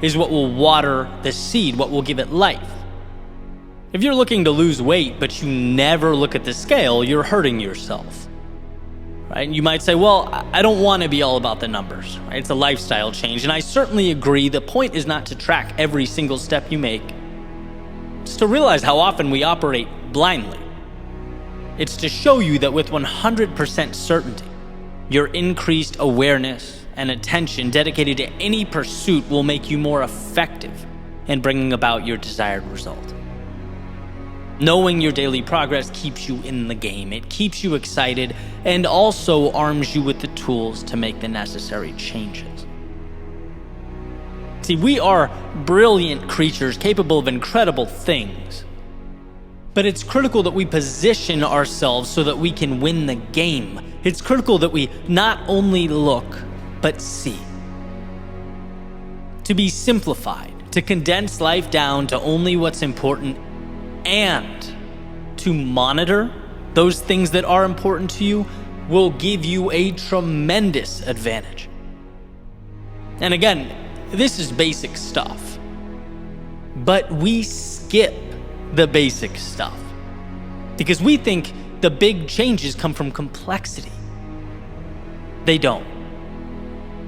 is what will water the seed, what will give it life. If you're looking to lose weight, but you never look at the scale, you're hurting yourself. Right? You might say, well, I don't want to be all about the numbers. Right? It's a lifestyle change. And I certainly agree. The point is not to track every single step you make. It's to realize how often we operate blindly. It's to show you that with 100% certainty, your increased awareness and attention dedicated to any pursuit will make you more effective in bringing about your desired result. Knowing your daily progress keeps you in the game. It keeps you excited and also arms you with the tools to make the necessary changes. See, we are brilliant creatures capable of incredible things. But it's critical that we position ourselves so that we can win the game. It's critical that we not only look, but see. To be simplified, to condense life down to only what's important, and to monitor those things that are important to you will give you a tremendous advantage. And again, this is basic stuff. But we skip the basic stuff because we think the big changes come from complexity. They don't.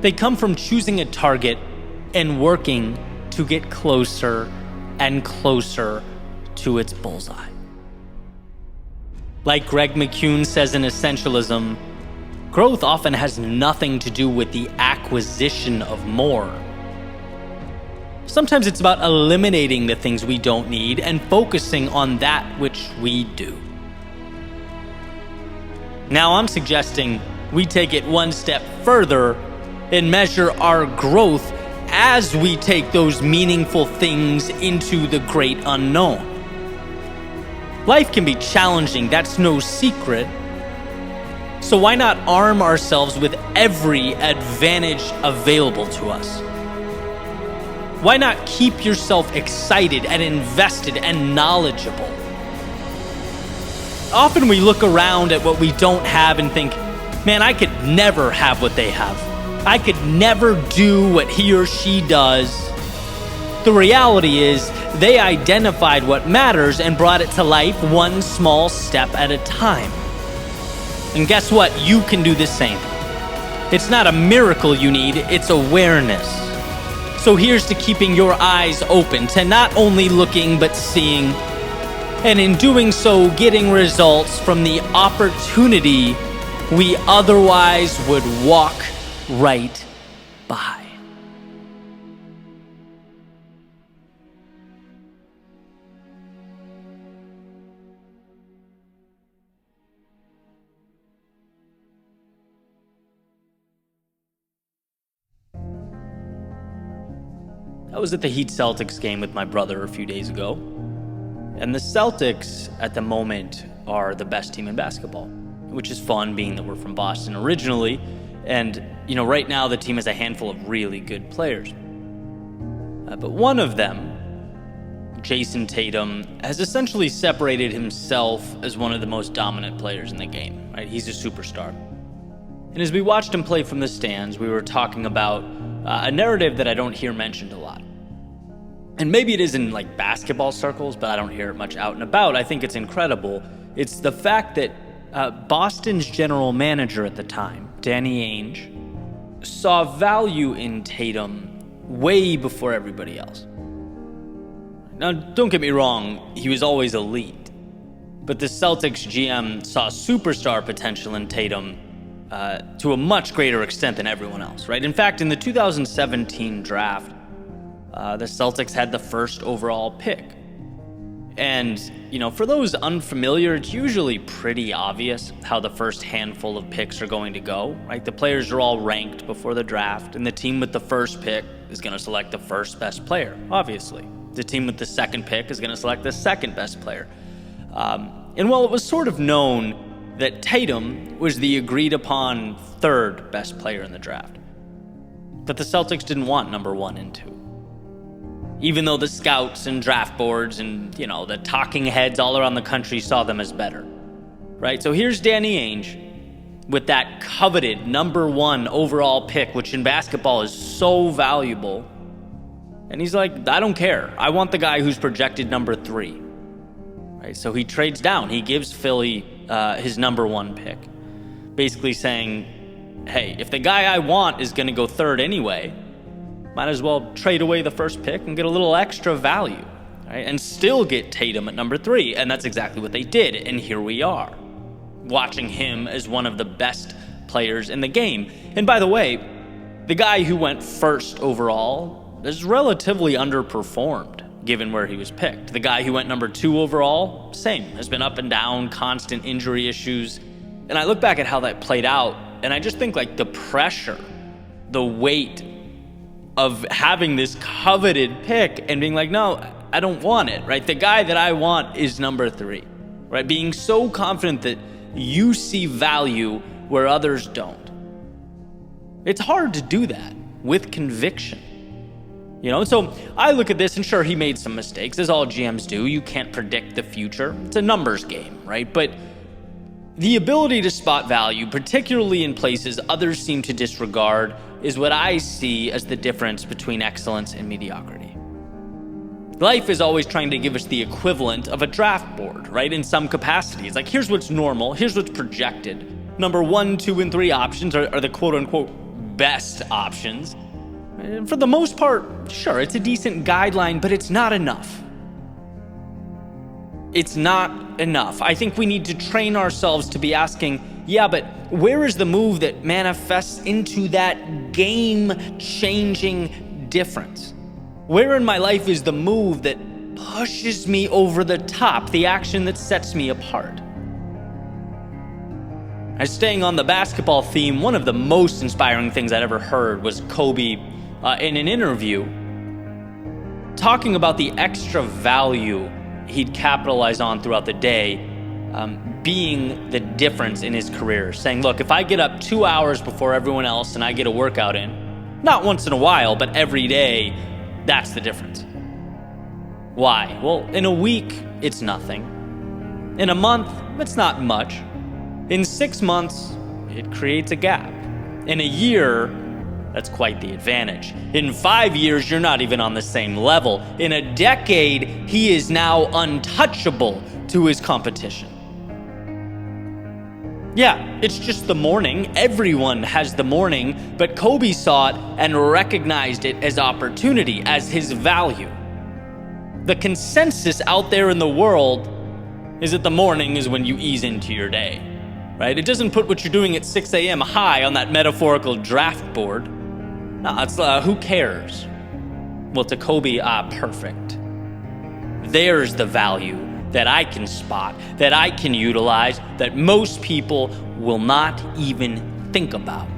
They come from choosing a target and working to get closer and closer to its bullseye. Like Greg McCune says in Essentialism, growth often has nothing to do with the acquisition of more. Sometimes it's about eliminating the things we don't need and focusing on that which we do. Now I'm suggesting we take it one step further and measure our growth as we take those meaningful things into the great unknown. Life can be challenging, that's no secret. So why not arm ourselves with every advantage available to us? Why not keep yourself excited and invested and knowledgeable? Often we look around at what we don't have and think, man, I could never have what they have. I could never do what he or she does. The reality is, they identified what matters and brought it to life one small step at a time. And guess what? You can do the same. It's not a miracle you need, it's awareness. So here's to keeping your eyes open, to not only looking but seeing, and in doing so, getting results from the opportunity we otherwise would walk right by. I was at the Heat Celtics game with my brother a few days ago, and the Celtics at the moment are the best team in basketball, which is fun being that we're from Boston originally, and right now the team has a handful of really good players. But one of them, Jason Tatum, has essentially separated himself as one of the most dominant players in the game, right? He's a superstar. And as we watched him play from the stands, we were talking about a narrative that I don't hear mentioned a lot. And maybe it is in like basketball circles, but I don't hear it much out and about. I think it's incredible. It's the fact that Boston's general manager at the time, Danny Ainge, saw value in Tatum way before everybody else. Now, don't get me wrong, he was always elite. But the Celtics GM saw superstar potential in Tatum to a much greater extent than everyone else, right? In fact, in the 2017 draft, the Celtics had the first overall pick. And, for those unfamiliar, it's usually pretty obvious how the first handful of picks are going to go, right? The players are all ranked before the draft, and the team with the first pick is going to select the first best player, obviously. The team with the second pick is going to select the second best player. And while it was sort of known that Tatum was the agreed upon third best player in the draft, but the Celtics didn't want number 1 and 2. Even though the scouts and draft boards and, the talking heads all around the country saw them as better, right? So here's Danny Ainge with that coveted number 1 overall pick, which in basketball is so valuable. And he's like, I don't care. I want the guy who's projected number 3, right? So he trades down. He gives Philly his number 1 pick, basically saying, hey, if the guy I want is going to go third anyway, might as well trade away the first pick and get a little extra value, right? And still get Tatum at number 3. And that's exactly what they did. And here we are, watching him as one of the best players in the game. And by the way, the guy who went first overall is relatively underperformed given where he was picked. The guy who went number 2 overall, same, has been up and down, constant injury issues. And I look back at how that played out, and I just think like the pressure, the weight of having this coveted pick and being like, no, I don't want it, right? The guy that I want is number 3, right? Being so confident that you see value where others don't. It's hard to do that with conviction. So I look at this, and sure, he made some mistakes, as all GMs do. You can't predict the future. It's a numbers game, right? But the ability to spot value, particularly in places others seem to disregard, is what I see as the difference between excellence and mediocrity. Life is always trying to give us the equivalent of a draft board, right? In some capacity. It's like, here's what's normal, here's what's projected. Number 1, 2, and 3 options are the quote-unquote best options. And for the most part, sure, it's a decent guideline, but it's not enough. It's not enough. I think we need to train ourselves to be asking, yeah, but where is the move that manifests into that game-changing difference? Where in my life is the move that pushes me over the top, the action that sets me apart? As staying on the basketball theme, one of the most inspiring things I'd ever heard was Kobe in an interview talking about the extra value he'd capitalize on throughout the day, being the difference in his career. Saying, look, if I get up 2 hours before everyone else and I get a workout in, not once in a while, but every day, that's the difference. Why? Well, in a week, it's nothing. In a month, it's not much. In 6 months, it creates a gap. In a year, that's quite the advantage. In 5 years, you're not even on the same level. In a decade, he is now untouchable to his competition. Yeah, it's just the morning. Everyone has the morning, but Kobe saw it and recognized it as opportunity, as his value. The consensus out there in the world is that the morning is when you ease into your day, right? It doesn't put what you're doing at 6 a.m. high on that metaphorical draft board. No, it's who cares? Well, to Kobe, perfect. There's the value that I can spot, that I can utilize, that most people will not even think about.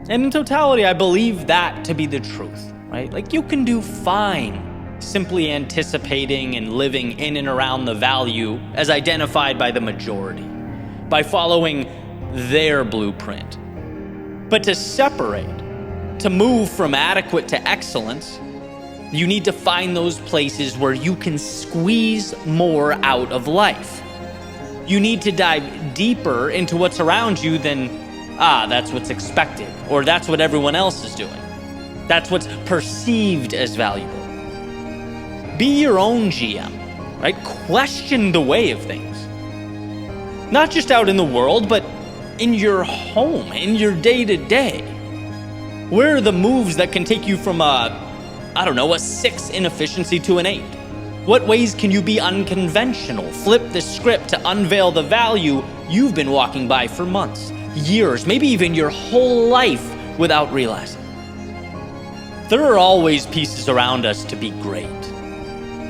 And in totality, I believe that to be the truth, right? Like, you can do fine simply anticipating and living in and around the value as identified by the majority, by following their blueprint. But to separate, to move from adequate to excellence, you need to find those places where you can squeeze more out of life. You need to dive deeper into what's around you than, that's what's expected, or that's what everyone else is doing. That's what's perceived as valuable. Be your own GM, right? Question the way of things. Not just out in the world, but in your home, in your day-to-day. Where are the moves that can take you from a 6 inefficiency to an 8? What ways can you be unconventional? Flip the script to unveil the value you've been walking by for months, years, maybe even your whole life without realizing. There are always pieces around us to be great.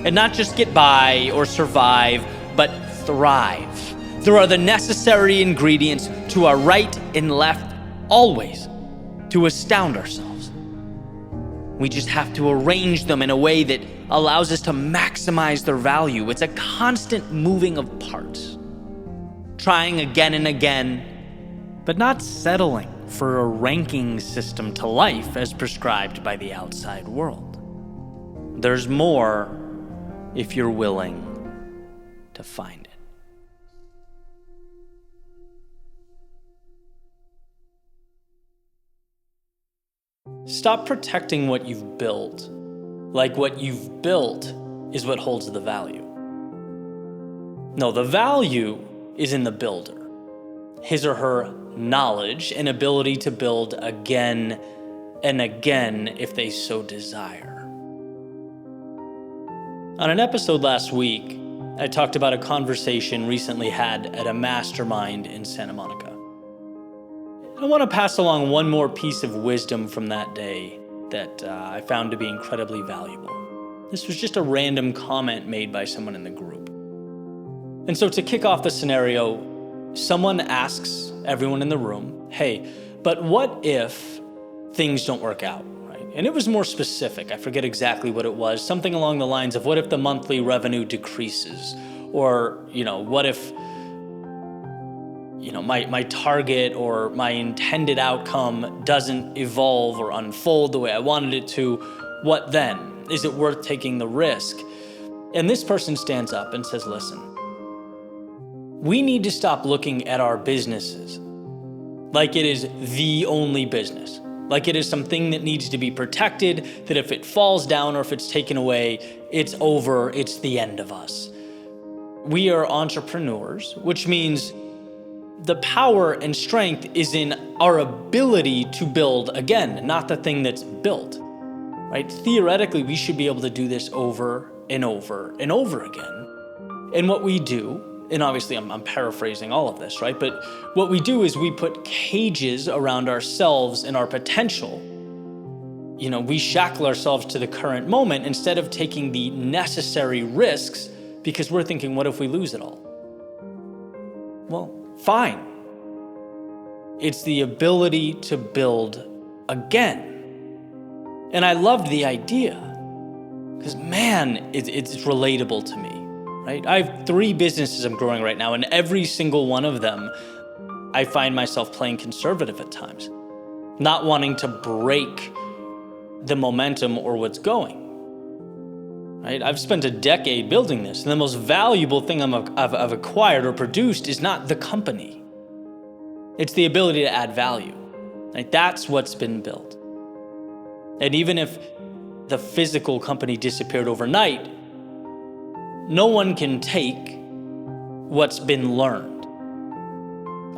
And not just get by or survive, but thrive. There are the necessary ingredients to our right and left, always, to astound ourselves. We just have to arrange them in a way that allows us to maximize their value. It's a constant moving of parts. Trying again and again, but not settling for a ranking system to life as prescribed by the outside world. There's more if you're willing to find it. Stop protecting what you've built, like what you've built is what holds the value. No, the value is in the builder, his or her knowledge and ability to build again and again if they so desire. On an episode last week, I talked about a conversation recently had at a mastermind in Santa Monica. I want to pass along one more piece of wisdom from that day that I found to be incredibly valuable. This was just a random comment made by someone in the group. And so to kick off the scenario, someone asks everyone in the room, hey, but what if things don't work out, right? And it was more specific. I forget exactly what it was. Something along the lines of, what if the monthly revenue decreases? Or, what if, my target or my intended outcome doesn't evolve or unfold the way I wanted it to? What then? Is it worth taking the risk? And this person stands up and says, listen, we need to stop looking at our businesses like it is the only business, like it is something that needs to be protected, that if it falls down or if it's taken away, it's over, it's the end of us. We are entrepreneurs, which means the power and strength is in our ability to build again, not the thing that's built, right? Theoretically, we should be able to do this over and over and over again. And what we do, and obviously I'm paraphrasing all of this, right? But what we do is we put cages around ourselves and our potential. We shackle ourselves to the current moment instead of taking the necessary risks because we're thinking, what if we lose it all? Well, fine. It's the ability to build again. And I loved the idea because, man, it's relatable to me. Right? I have 3 businesses I'm growing right now, and every single one of them, I find myself playing conservative at times, not wanting to break the momentum or what's going. Right? I've spent a decade building this, and the most valuable thing I've acquired or produced is not the company. It's the ability to add value. Right? That's what's been built. And even if the physical company disappeared overnight, no one can take what's been learned.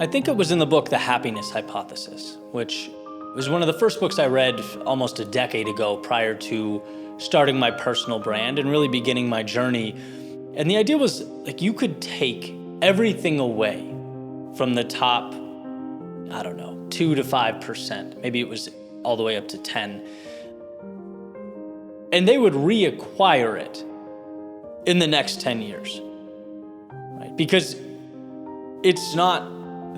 I think it was in the book, The Happiness Hypothesis, which was one of the first books I read almost a decade ago prior to starting my personal brand and really beginning my journey. And the idea was, you could take everything away from the top, 2 to 5%. Maybe it was all the way up to 10. And they would reacquire it in the next 10 years, right? Because it's not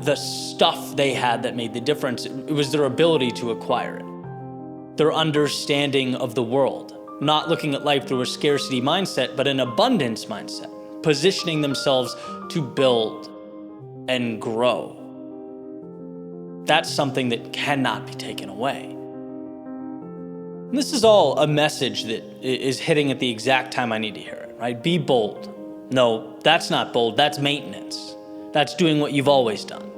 the stuff they had that made the difference. It was their ability to acquire it, their understanding of the world, not looking at life through a scarcity mindset, but an abundance mindset, positioning themselves to build and grow. That's something that cannot be taken away. And this is all a message that is hitting at the exact time I need to hear it. Right? Be bold. No, that's not bold. That's maintenance. That's doing what you've always done.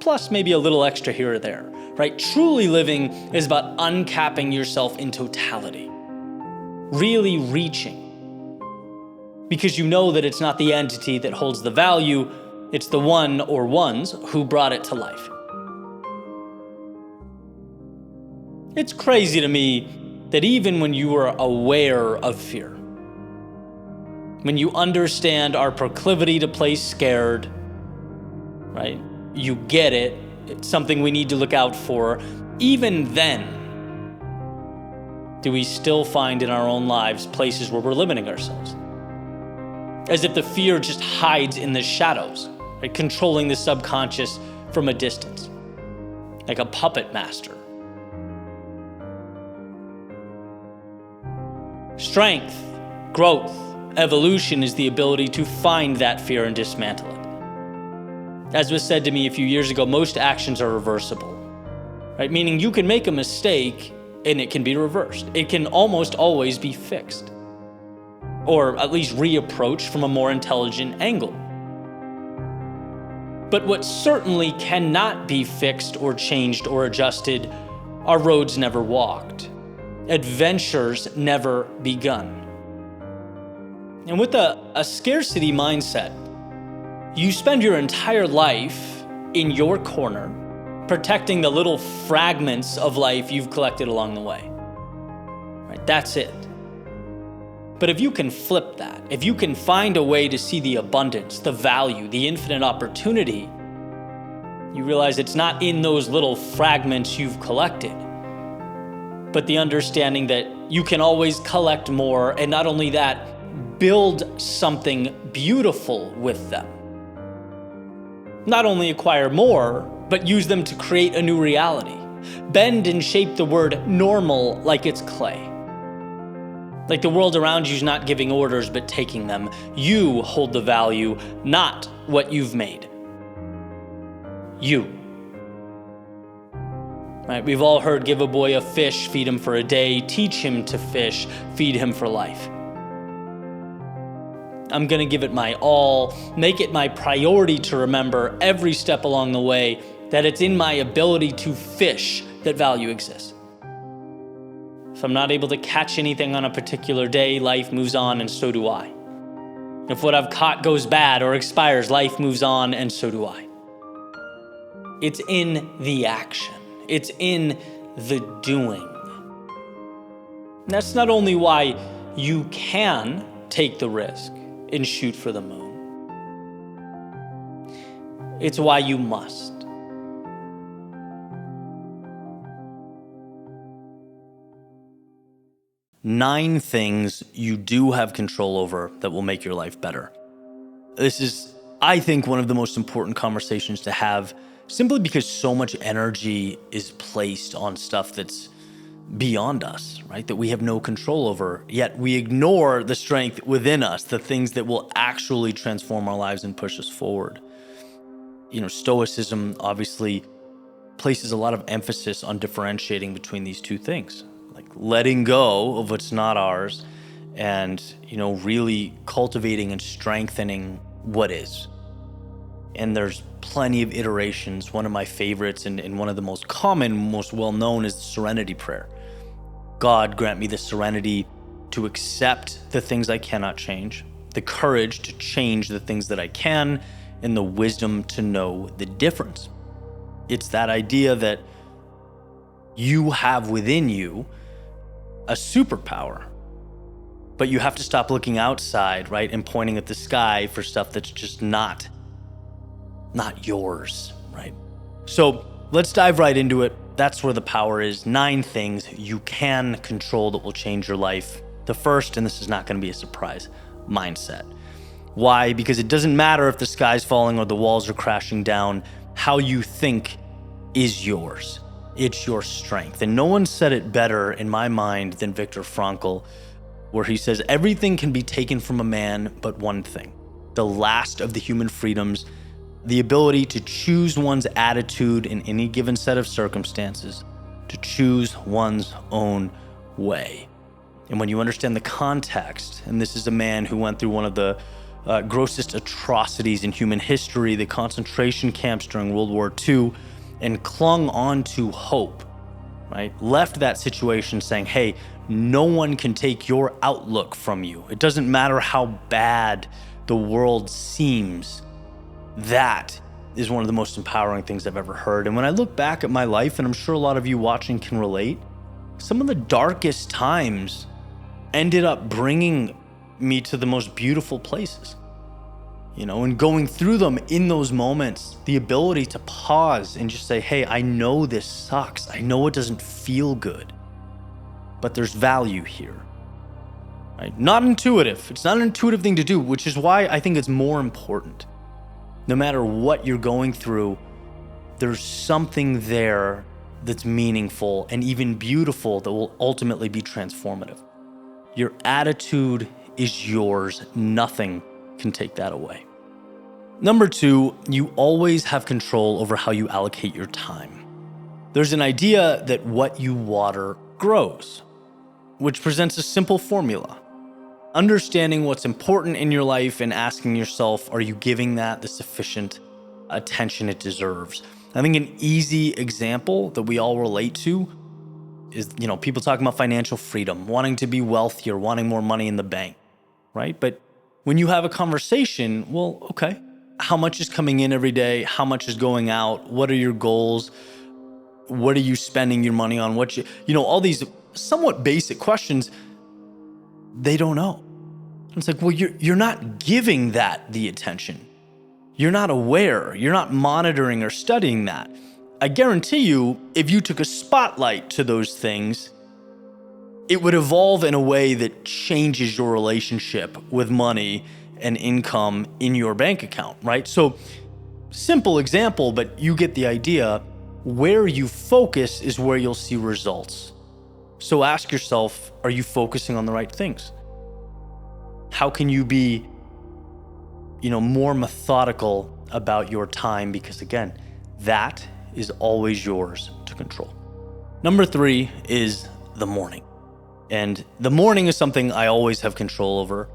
Plus maybe a little extra here or there, right? Truly living is about uncapping yourself in totality. Really reaching. Because you know that it's not the entity that holds the value, it's the one or ones who brought it to life. It's crazy to me that even when you are aware of fear, when you understand our proclivity to play scared, right? You get it. It's something we need to look out for. Even then, do we still find in our own lives places where we're limiting ourselves? As if the fear just hides in the shadows, right? Controlling the subconscious from a distance, like a puppet master. Strength, growth, evolution is the ability to find that fear and dismantle it. As was said to me a few years ago, most actions are reversible, right? Meaning you can make a mistake and it can be reversed. It can almost always be fixed, or at least reapproached from a more intelligent angle. But what certainly cannot be fixed or changed or adjusted are roads never walked, adventures never begun. And with a scarcity mindset, you spend your entire life in your corner, protecting the little fragments of life you've collected along the way. Right? That's it. But if you can flip that, if you can find a way to see the abundance, the value, the infinite opportunity, you realize it's not in those little fragments you've collected, but the understanding that you can always collect more, and not only that, build something beautiful with them. Not only acquire more, but use them to create a new reality. Bend and shape the word normal like it's clay. Like the world around you is not giving orders, but taking them. You hold the value, not what you've made. You. Right? We've all heard, give a boy a fish, feed him for a day, teach him to fish, feed him for life. I'm gonna give it my all, make it my priority to remember every step along the way that it's in my ability to fish that value exists. If I'm not able to catch anything on a particular day, life moves on and so do I. If what I've caught goes bad or expires, life moves on and so do I. It's in the action. It's in the doing. And that's not only why you can take the risk and shoot for the moon. It's why you must. Nine things you do have control over that will make your life better. This is, I think, one of the most important conversations to have, simply because so much energy is placed on stuff that's beyond us, right? That we have no control over, yet we ignore the strength within us, the things that will actually transform our lives and push us forward. You know, Stoicism obviously places a lot of emphasis on differentiating between these two things, like letting go of what's not ours and, really cultivating and strengthening what is. And there's plenty of iterations. One of my favorites and one of the most common, most well-known is the serenity prayer. God, grant me the serenity to accept the things I cannot change, the courage to change the things that I can, and the wisdom to know the difference. It's that idea that you have within you a superpower, but you have to stop looking outside, right, and pointing at the sky for stuff that's just not yours, right? So let's dive right into it. That's where the power is. 9 things you can control that will change your life. The first, and this is not going to be a surprise, mindset. Why? Because it doesn't matter if the sky's falling or the walls are crashing down. How you think is yours. It's your strength. And no one said it better in my mind than Viktor Frankl, where he says, everything can be taken from a man but one thing, the last of the human freedoms, the ability to choose one's attitude in any given set of circumstances, to choose one's own way. And when you understand the context, and this is a man who went through one of the grossest atrocities in human history, the concentration camps during World War II, and clung on to hope, right? Left that situation saying, hey, no one can take your outlook from you. It doesn't matter how bad the world seems. That is one of the most empowering things I've ever heard. And when I look back at my life, and I'm sure a lot of you watching can relate, some of the darkest times ended up bringing me to the most beautiful places. And going through them in those moments, the ability to pause and just say, hey, I know this sucks. I know it doesn't feel good, but there's value here, right? Not intuitive. It's not an intuitive thing to do, which is why I think it's more important. No matter what you're going through, there's something there that's meaningful and even beautiful that will ultimately be transformative. Your attitude is yours. Nothing can take that away. Number 2, you always have control over how you allocate your time. There's an idea that what you water grows, which presents a simple formula. Understanding what's important in your life and asking yourself, are you giving that the sufficient attention it deserves? I think an easy example that we all relate to is, people talking about financial freedom, wanting to be wealthier, wanting more money in the bank, right? But when you have a conversation, well, okay, how much is coming in every day? How much is going out? What are your goals? What are you spending your money on? All these somewhat basic questions, they don't know. It's like, well, you're not giving that the attention. You're not aware. You're not monitoring or studying that. I guarantee you, if you took a spotlight to those things, it would evolve in a way that changes your relationship with money and income in your bank account, right? So simple example, but you get the idea. Where you focus is where you'll see results. So ask yourself, are you focusing on the right things? How can you be, more methodical about your time? Because again, that is always yours to control. Number 3 is the morning. And the morning is something I always have control over.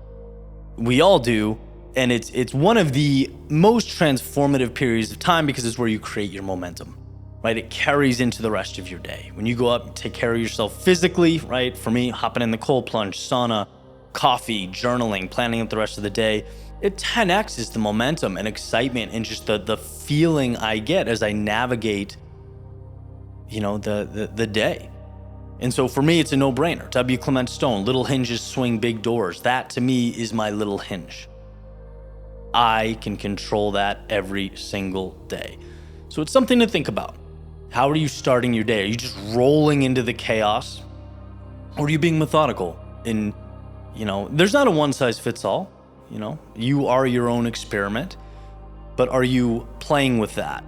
We all do. And it's one of the most transformative periods of time because it's where you create your momentum, right? It carries into the rest of your day. When you go up, take care of yourself physically, right? For me, hopping in the cold plunge, sauna, coffee, journaling, planning out the rest of the day, it 10x's the momentum and excitement and just the feeling I get as I navigate, the day. And so for me, it's a no-brainer. W. Clement Stone, little hinges swing big doors. That to me is my little hinge. I can control that every single day. So it's something to think about. How are you starting your day? Are you just rolling into the chaos? Or are you being methodical? There's not a one size fits all. You are your own experiment, but are you playing with that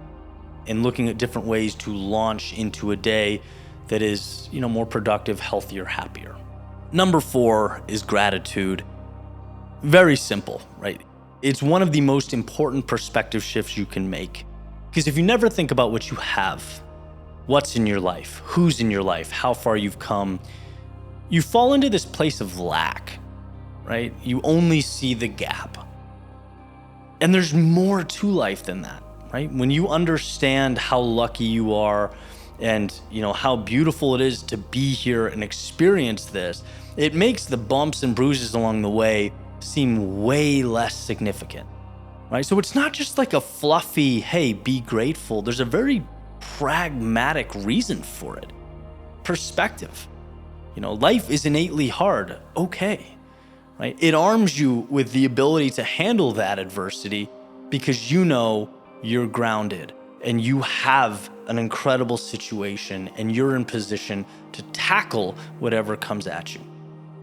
and looking at different ways to launch into a day that is, more productive, healthier, happier? Number 4 is gratitude. Very simple, right? It's one of the most important perspective shifts you can make. Because if you never think about what you have, what's in your life, who's in your life, how far you've come, you fall into this place of lack, right? You only see the gap. And there's more to life than that, right? When you understand how lucky you are and, how beautiful it is to be here and experience this, it makes the bumps and bruises along the way seem way less significant, right? So it's not just like a fluffy, hey, be grateful. There's a very pragmatic reason for it. Perspective. Life is innately hard. Okay, right? It arms you with the ability to handle that adversity because you're grounded and you have an incredible situation and you're in position to tackle whatever comes at you.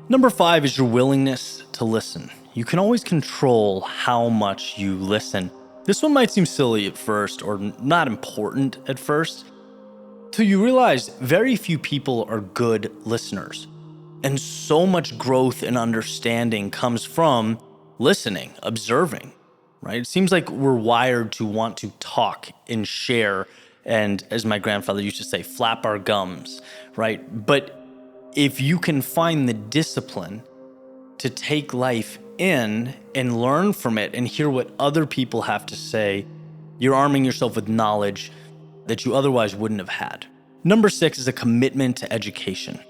Number 5 is your willingness to listen. You can always control how much you listen. This one might seem silly at first or not important at first, till you realize very few people are good listeners. And so much growth and understanding comes from listening, observing, right? It seems like we're wired to want to talk and share and, as my grandfather used to say, flap our gums, right? But if you can find the discipline to take life in and learn from it and hear what other people have to say, you're arming yourself with knowledge that you otherwise wouldn't have had. Number 6 is a commitment to education,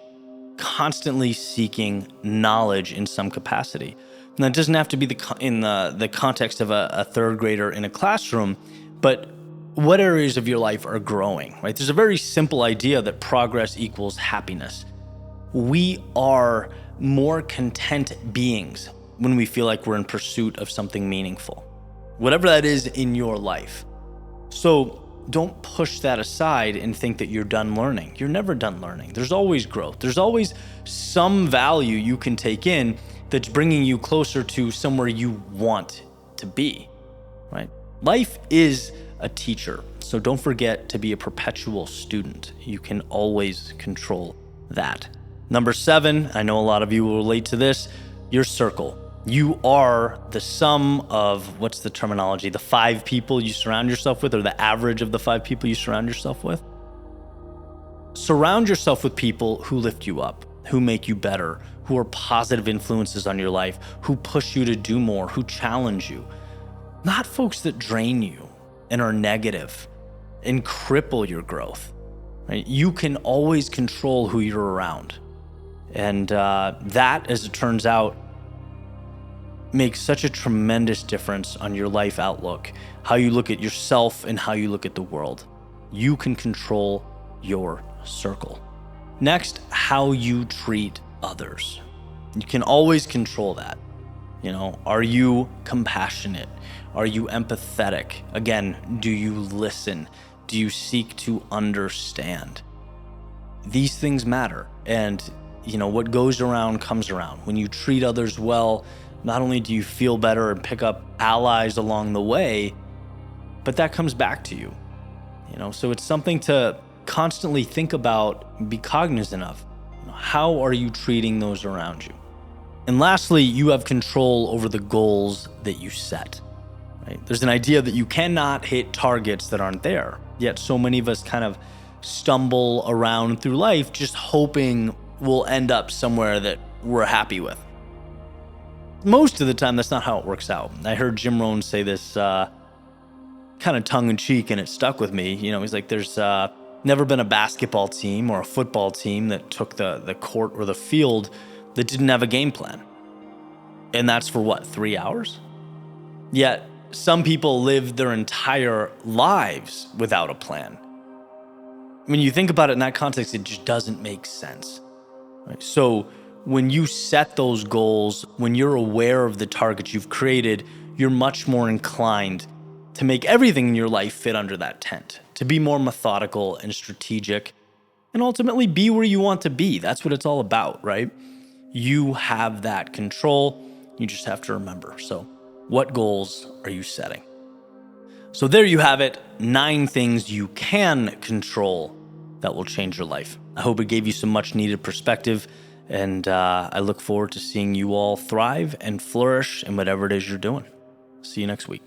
constantly seeking knowledge in some capacity. And that doesn't have to be in the context of a third grader in a classroom, but what areas of your life are growing, right? There's a very simple idea that progress equals happiness. We are more content beings when we feel like we're in pursuit of something meaningful, whatever that is in your life. So don't push that aside and think that you're done learning. You're never done learning. There's always growth. There's always some value you can take in that's bringing you closer to somewhere you want to be, right? Life is a teacher, so don't forget to be a perpetual student. You can always control that. Number 7, I know a lot of you will relate to this, your circle. You are the sum of, what's the terminology, the 5 people you surround yourself with, or the average of the 5 people you surround yourself with. Surround yourself with people who lift you up, who make you better, who are positive influences on your life, who push you to do more, who challenge you. Not folks that drain you and are negative and cripple your growth. Right? You can always control who you're around. And that, as it turns out, makes such a tremendous difference on your life outlook, how you look at yourself and how you look at the world. You can control your circle. Next, how you treat others. You can always control that. Are you compassionate? Are you empathetic? Again, do you listen? Do you seek to understand? These things matter. And what goes around comes around. When you treat others well, not only do you feel better and pick up allies along the way, but that comes back to you. So it's something to constantly think about and be cognizant of. How are you treating those around you? And lastly, you have control over the goals that you set. Right? There's an idea that you cannot hit targets that aren't there. Yet so many of us kind of stumble around through life just hoping we'll end up somewhere that we're happy with. Most of the time, that's not how it works out. I heard Jim Rohn say this kind of tongue-in-cheek, and it stuck with me. He's like, there's never been a basketball team or a football team that took the court or the field that didn't have a game plan. And that's for what, 3 hours? Yet some people live their entire lives without a plan. When you think about it in that context, it just doesn't make sense. Right? So when you set those goals, when you're aware of the targets you've created, you're much more inclined to make everything in your life fit under that tent, to be more methodical and strategic, and ultimately be where you want to be. That's what it's all about, right? You have that control. You just have to remember. So what goals are you setting? So there you have it, 9 things you can control that will change your life. I hope it gave you some much needed perspective, and I look forward to seeing you all thrive and flourish in whatever it is you're doing. See you next week.